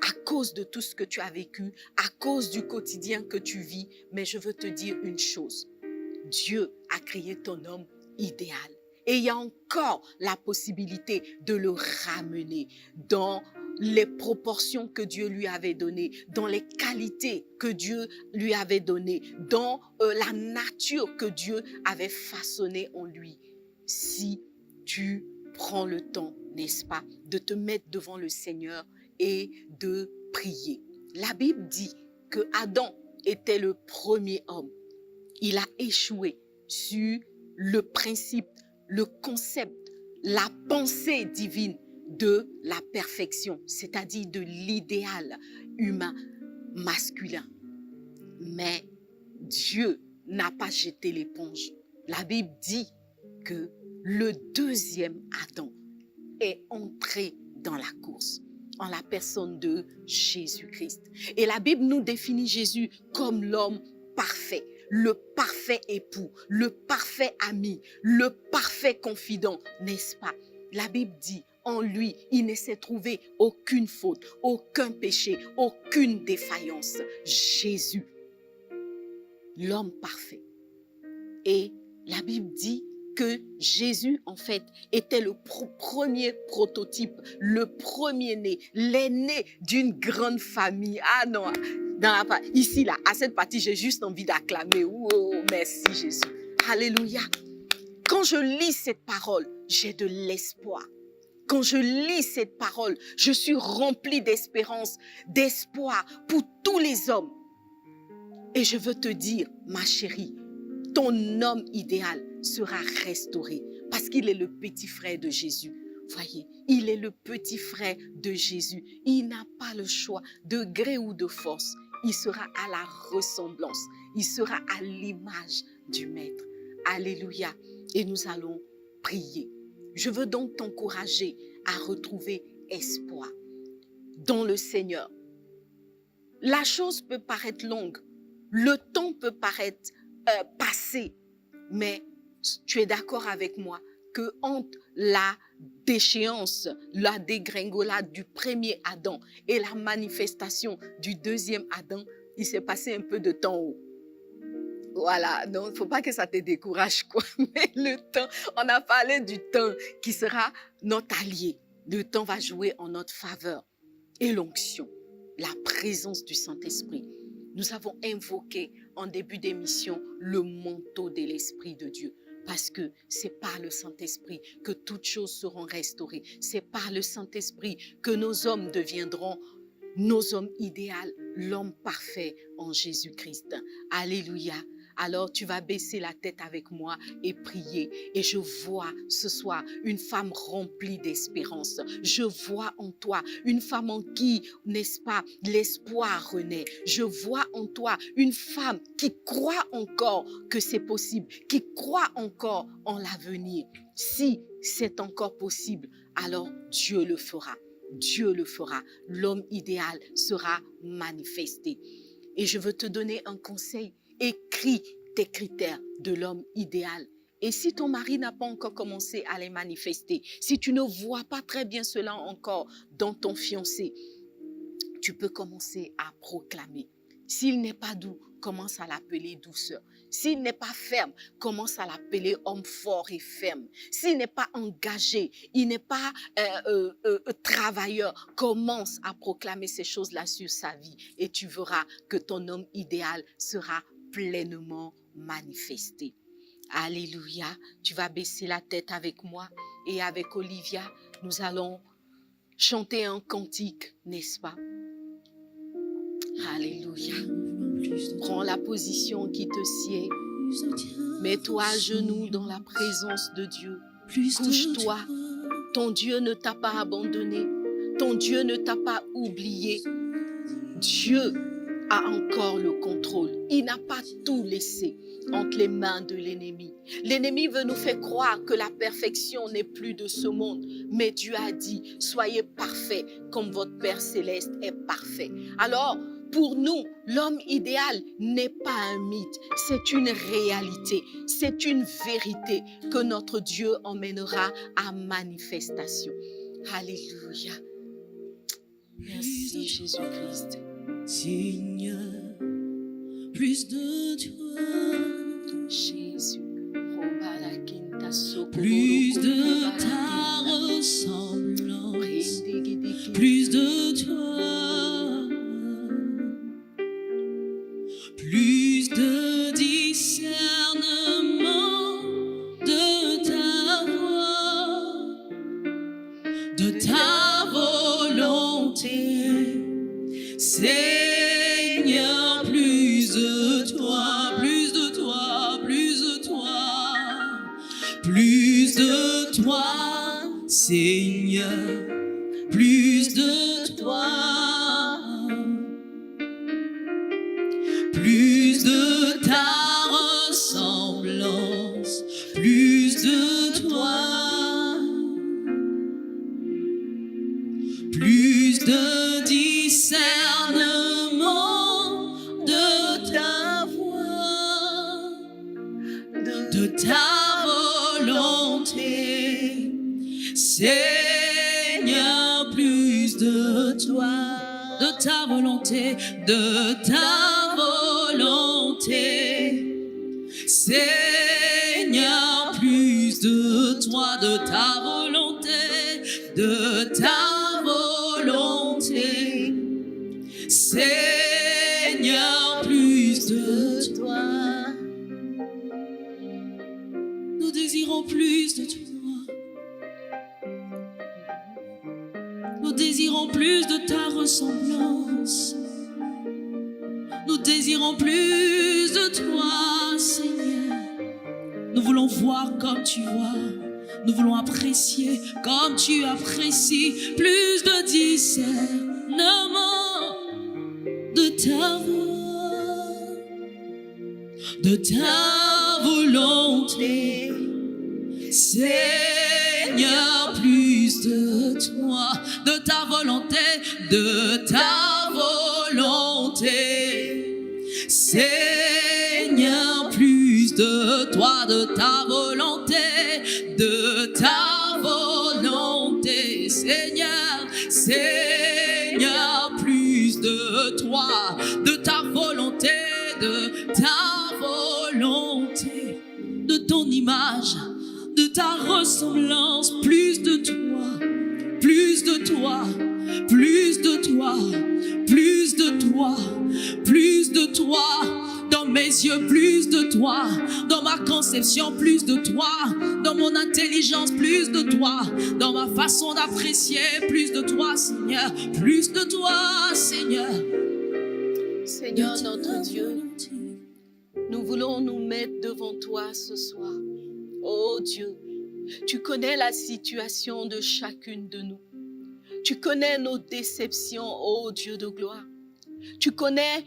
À cause de tout ce que tu as vécu, à cause du quotidien que tu vis. Mais je veux te dire une chose. Dieu a créé ton homme idéal. Et il y a encore la possibilité de le ramener dans les proportions que Dieu lui avait données, dans les qualités que Dieu lui avait données, dans la nature que Dieu avait façonnée en lui. Si tu prends le temps, n'est-ce pas, de te mettre devant le Seigneur et de prier. La Bible dit que Adam était le premier homme. Il a échoué sur le principe, le concept, la pensée divine de la perfection, c'est-à-dire de l'idéal humain masculin. Mais Dieu n'a pas jeté l'éponge. La Bible dit que le deuxième Adam est entré dans la course en la personne de Jésus-Christ. Et la Bible nous définit Jésus comme l'homme parfait, le parfait époux, le parfait ami, le parfait confident, n'est-ce pas? La Bible dit, en lui, il ne s'est trouvé aucune faute, aucun péché, aucune défaillance. Jésus, l'homme parfait. Et la Bible dit que Jésus, en fait, était le premier prototype, le premier-né, l'aîné d'une grande famille. Ah non, ici, là, à cette partie, j'ai juste envie d'acclamer. Oh, merci Jésus. Alléluia. Quand je lis cette parole, j'ai de l'espoir. Quand je lis cette parole, je suis remplie d'espérance, d'espoir pour tous les hommes. Et je veux te dire, ma chérie, ton homme idéal sera restauré parce qu'il est le petit frère de Jésus. Voyez, il est le petit frère de Jésus. Il n'a pas le choix, de gré ou de force. Il sera à la ressemblance. Il sera à l'image du Maître. Alléluia. Et nous allons prier. Je veux donc t'encourager à retrouver espoir dans le Seigneur. La chose peut paraître longue. Le temps peut paraître passé. Mais tu es d'accord avec moi que entre la déchéance, la dégringolade du premier Adam et la manifestation du deuxième Adam, il s'est passé un peu de temps haut. Voilà, donc il ne faut pas que ça te décourage, quoi. Mais le temps, on a parlé du temps qui sera notre allié. Le temps va jouer en notre faveur. Et l'onction, la présence du Saint-Esprit. Nous avons invoqué en début d'émission le manteau de l'Esprit de Dieu. Parce que c'est par le Saint-Esprit que toutes choses seront restaurées. C'est par le Saint-Esprit que nos hommes deviendront nos hommes idéaux, l'homme parfait en Jésus-Christ. Alléluia. Alors tu vas baisser la tête avec moi et prier. Et je vois ce soir une femme remplie d'espérance. Je vois en toi une femme en qui, n'est-ce pas, l'espoir renaît. Je vois en toi une femme qui croit encore que c'est possible, qui croit encore en l'avenir. Si c'est encore possible, alors Dieu le fera. Dieu le fera. L'homme idéal sera manifesté. Et je veux te donner un conseil. Écris tes critères de l'homme idéal. Et si ton mari n'a pas encore commencé à les manifester, si tu ne vois pas très bien cela encore dans ton fiancé, tu peux commencer à proclamer. S'il n'est pas doux, commence à l'appeler douceur. S'il n'est pas ferme, commence à l'appeler homme fort et ferme. S'il n'est pas engagé, il n'est pas travailleur, commence à proclamer ces choses-là sur sa vie et tu verras que ton homme idéal sera pleinement manifesté. Alléluia. Tu vas baisser la tête avec moi et avec Olivia, nous allons chanter un cantique, n'est-ce pas? Alléluia. Prends la position qui te sied. Mets-toi à genoux dans la présence de Dieu. Couche-toi. Ton Dieu ne t'a pas abandonné. Ton Dieu ne t'a pas oublié. Dieu a encore le contrôle. Il n'a pas tout laissé entre les mains de l'ennemi. L'ennemi veut nous faire croire que la perfection n'est plus de ce monde. Mais Dieu a dit, soyez parfaits comme votre Père Céleste est parfait. Alors, pour nous, l'homme idéal n'est pas un mythe, c'est une réalité, c'est une vérité que notre Dieu emmènera à manifestation. Alléluia. Merci Jésus-Christ. Seigneur, plus de toi, Jésus. Plus de ta ressemblance, plus de toi, plus de discernement de ta voix, de ta volonté, Seigneur, plus de toi, plus de Seigneur, plus de toi, plus de ta ressemblance, plus de toi, plus de discernement de ta voix, de ta volonté. Seigneur, plus de toi, de ta volonté, de ta volonté. Seigneur, plus de toi, de ta volonté, de ta volonté. Seigneur, plus de toi. Nous désirons plus de toi. Nous désirons plus de ta ressemblance. Nous désirons plus de toi, Seigneur. Nous voulons voir comme tu vois. Nous voulons apprécier comme tu apprécies. Plus de discernement de ta voix, de ta volonté. Seigneur, plus de toi, de ta volonté, de ta volonté. Seigneur, plus de toi, de ta volonté, de ta volonté. Seigneur, Seigneur, plus de toi, de ta volonté, de ta volonté, de ton image, de ta ressemblance, plus de toi, plus de toi, plus de toi, plus de toi, plus de toi, dans mes yeux, plus de toi, dans ma conception, plus de toi, dans mon intelligence, plus de toi, dans ma façon d'apprécier, plus de toi, Seigneur, plus de toi, Seigneur. Seigneur notre Dieu, nous voulons nous mettre devant toi ce soir. Oh Dieu, tu connais la situation de chacune de nous. Tu connais nos déceptions, oh Dieu de gloire. Tu connais,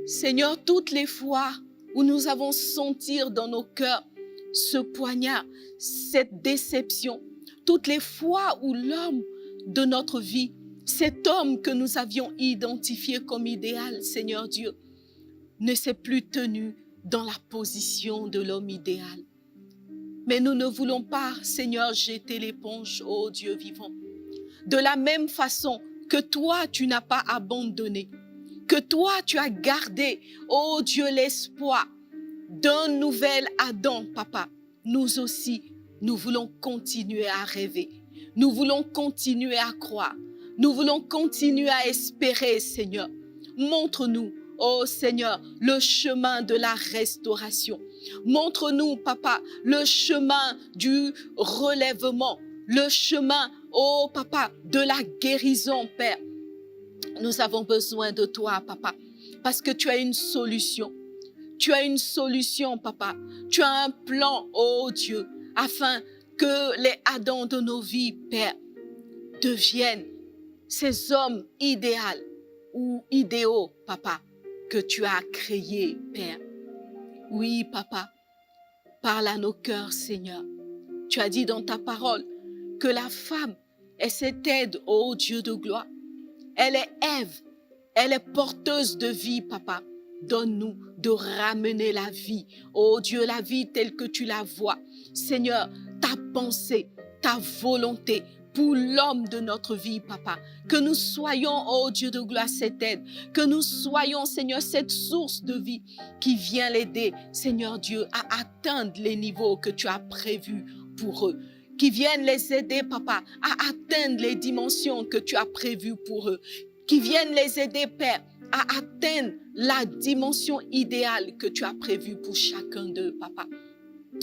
Seigneur, toutes les fois où nous avons senti dans nos cœurs ce poignard, cette déception. Toutes les fois où l'homme de notre vie, cet homme que nous avions identifié comme idéal, Seigneur Dieu, ne s'est plus tenu dans la position de l'homme idéal. Mais nous ne voulons pas, Seigneur, jeter l'éponge, ô Dieu vivant. De la même façon que toi, tu n'as pas abandonné, que toi, tu as gardé, ô Dieu, l'espoir d'un nouvel Adam, Papa. Nous aussi, nous voulons continuer à rêver. Nous voulons continuer à croire. Nous voulons continuer à espérer, Seigneur. Montre-nous, ô Seigneur, le chemin de la restauration. Montre-nous, Papa, le chemin du relèvement, le chemin, oh Papa, de la guérison, Père. Nous avons besoin de toi, Papa, parce que tu as une solution. Tu as une solution, Papa. Tu as un plan, oh Dieu, afin que les Adams de nos vies, Père, deviennent ces hommes idéaux ou idéaux, Papa, que tu as créés, Père. Oui, Papa, parle à nos cœurs, Seigneur. Tu as dit dans ta parole que la femme est cette aide, ô Dieu de gloire. Elle est Ève, elle est porteuse de vie, Papa. Donne-nous de ramener la vie, ô Dieu, la vie telle que tu la vois. Seigneur, ta pensée, ta volonté pour l'homme de notre vie, Papa. Que nous soyons, ô Dieu de gloire, cette aide. Que nous soyons, Seigneur, cette source de vie qui vient l'aider, Seigneur Dieu, à atteindre les niveaux que tu as prévus pour eux. Qui viennent les aider, Papa, à atteindre les dimensions que tu as prévues pour eux. Qui viennent les aider, Père, à atteindre la dimension idéale que tu as prévue pour chacun d'eux, Papa.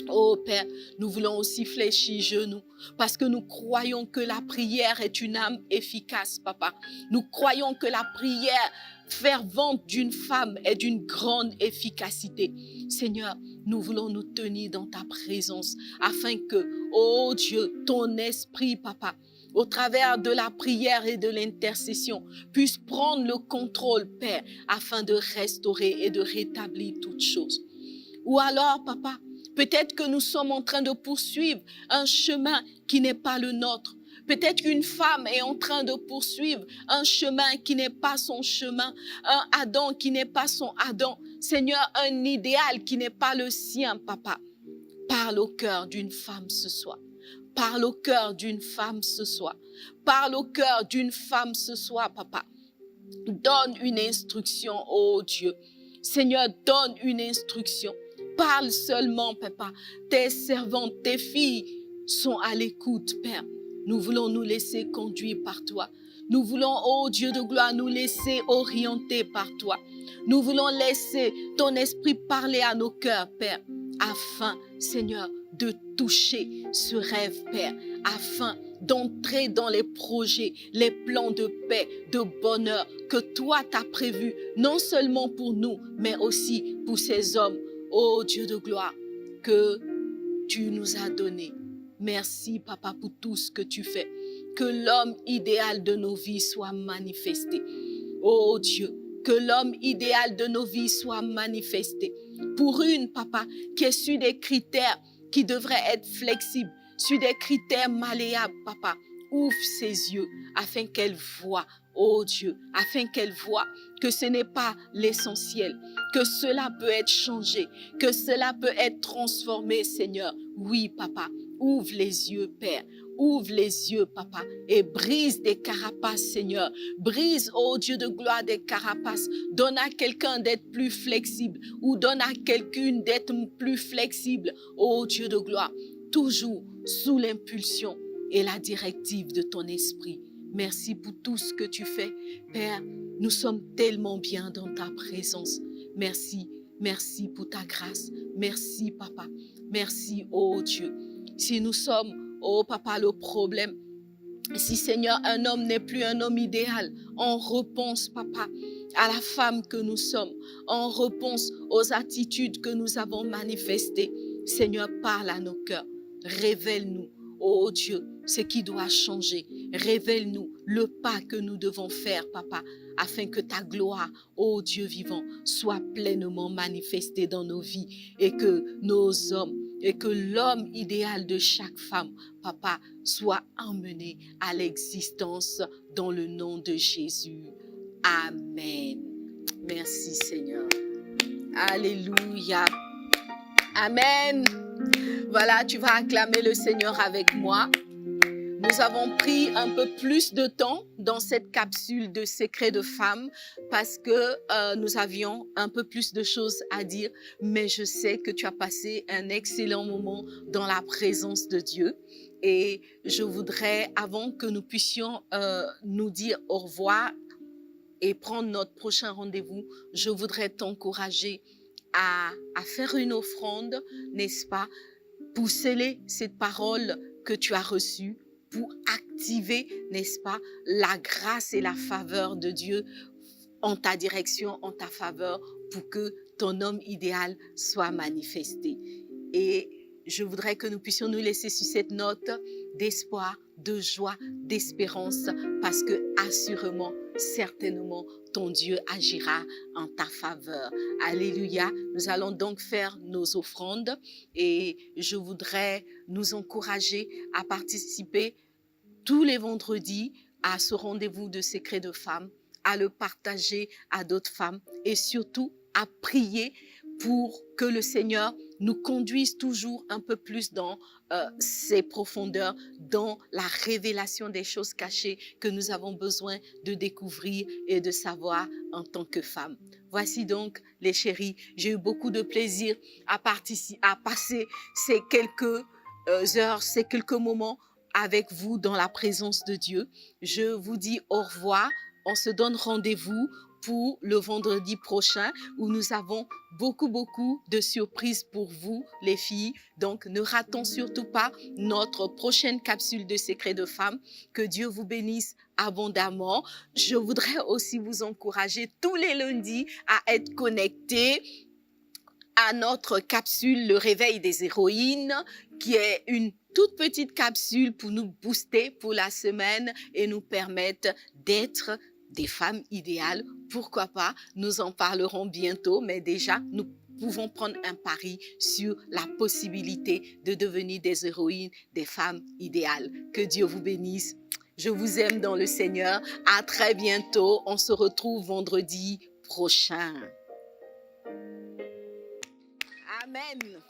Oh Père, nous voulons aussi fléchir genoux parce que nous croyons que la prière est une âme efficace, Papa. Nous croyons que la prière fervente d'une femme est d'une grande efficacité. Seigneur, nous voulons nous tenir dans ta présence afin que, oh Dieu, ton esprit, Papa, au travers de la prière et de l'intercession, puisse prendre le contrôle, Père, afin de restaurer et de rétablir toutes choses. Ou alors, Papa, peut-être que nous sommes en train de poursuivre un chemin qui n'est pas le nôtre. Peut-être qu'une femme est en train de poursuivre un chemin qui n'est pas son chemin, un Adam qui n'est pas son Adam. Seigneur, un idéal qui n'est pas le sien, Papa. Parle au cœur d'une femme ce soir. Parle au cœur d'une femme ce soir. Parle au cœur d'une femme ce soir, Papa. Donne une instruction, oh Dieu. Seigneur, donne une instruction. Parle seulement, Papa. Tes servantes, tes filles sont à l'écoute, Père. Nous voulons nous laisser conduire par toi. Nous voulons, oh Dieu de gloire, nous laisser orienter par toi. Nous voulons laisser ton esprit parler à nos cœurs, Père, afin, Seigneur, de toucher ce rêve, Père, afin d'entrer dans les projets, les plans de paix, de bonheur que toi t'as prévus, non seulement pour nous, mais aussi pour ces hommes, ô Dieu de gloire, que tu nous as donnés. Merci, Papa, pour tout ce que tu fais. Que l'homme idéal de nos vies soit manifesté. Ô Dieu, que l'homme idéal de nos vies soit manifesté. Pour une, Papa, qui est sur des critères qui devraient être flexibles, sur des critères malléables, Papa, ouvre ses yeux afin qu'elle voie, oh Dieu, afin qu'elle voie que ce n'est pas l'essentiel, que cela peut être changé, que cela peut être transformé, Seigneur. Oui, Papa, ouvre les yeux, Père. Ouvre les yeux, Papa, et brise des carapaces, Seigneur. Brise, oh Dieu de gloire, des carapaces. Donne à quelqu'un d'être plus flexible ou donne à quelqu'une d'être plus flexible, oh Dieu de gloire. Toujours sous l'impulsion et la directive de ton esprit. Merci pour tout ce que tu fais. Père, nous sommes tellement bien dans ta présence. Merci, merci pour ta grâce. Merci, Papa. Merci, oh Dieu. Si nous sommes, oh Papa, le problème, si Seigneur, un homme n'est plus un homme idéal, on repense, Papa, à la femme que nous sommes. On repense aux attitudes que nous avons manifestées. Seigneur, parle à nos cœurs. Révèle-nous, oh Dieu, ce qui doit changer. Révèle-nous le pas que nous devons faire, Papa, afin que ta gloire, ô Dieu vivant, soit pleinement manifestée dans nos vies et que nos hommes, et que l'homme idéal de chaque femme, Papa, soit emmené à l'existence dans le nom de Jésus. Amen. Merci Seigneur. Alléluia. Amen. Voilà, tu vas acclamer le Seigneur avec moi. Nous avons pris un peu plus de temps dans cette capsule de secrets de femmes parce que nous avions un peu plus de choses à dire, mais je sais que tu as passé un excellent moment dans la présence de Dieu. Et je voudrais, avant que nous puissions nous dire au revoir et prendre notre prochain rendez-vous, je voudrais t'encourager à faire une offrande, n'est-ce pas, pour sceller cette parole que tu as reçue, pour activer, n'est-ce pas, la grâce et la faveur de Dieu en ta direction, en ta faveur, pour que ton homme idéal soit manifesté. Et je voudrais que nous puissions nous laisser sur cette note d'espoir, de joie, d'espérance, parce que assurément, certainement, ton Dieu agira en ta faveur. Alléluia. Nous allons donc faire nos offrandes et je voudrais nous encourager à participer tous les vendredis à ce rendez-vous de secrets de femmes, à le partager à d'autres femmes et surtout à prier pour que le Seigneur nous conduise toujours un peu plus dans ses profondeurs, dans la révélation des choses cachées que nous avons besoin de découvrir et de savoir en tant que femmes. Voici donc, les chéris, j'ai eu beaucoup de plaisir à passer ces quelques heures, ces quelques moments avec vous dans la présence de Dieu. Je vous dis au revoir. On se donne rendez-vous pour le vendredi prochain où nous avons beaucoup de surprises pour vous, les filles. Donc, ne ratons surtout pas notre prochaine capsule de Secrets de Femmes. Que Dieu vous bénisse abondamment. Je voudrais aussi vous encourager tous les lundis à être connectés à notre capsule Le Réveil des héroïnes, qui est une toute petite capsule pour nous booster pour la semaine et nous permettre d'être des femmes idéales. Pourquoi pas? Nous en parlerons bientôt, mais déjà, nous pouvons prendre un pari sur la possibilité de devenir des héroïnes, des femmes idéales. Que Dieu vous bénisse. Je vous aime dans le Seigneur. À très bientôt. On se retrouve vendredi prochain. Amen.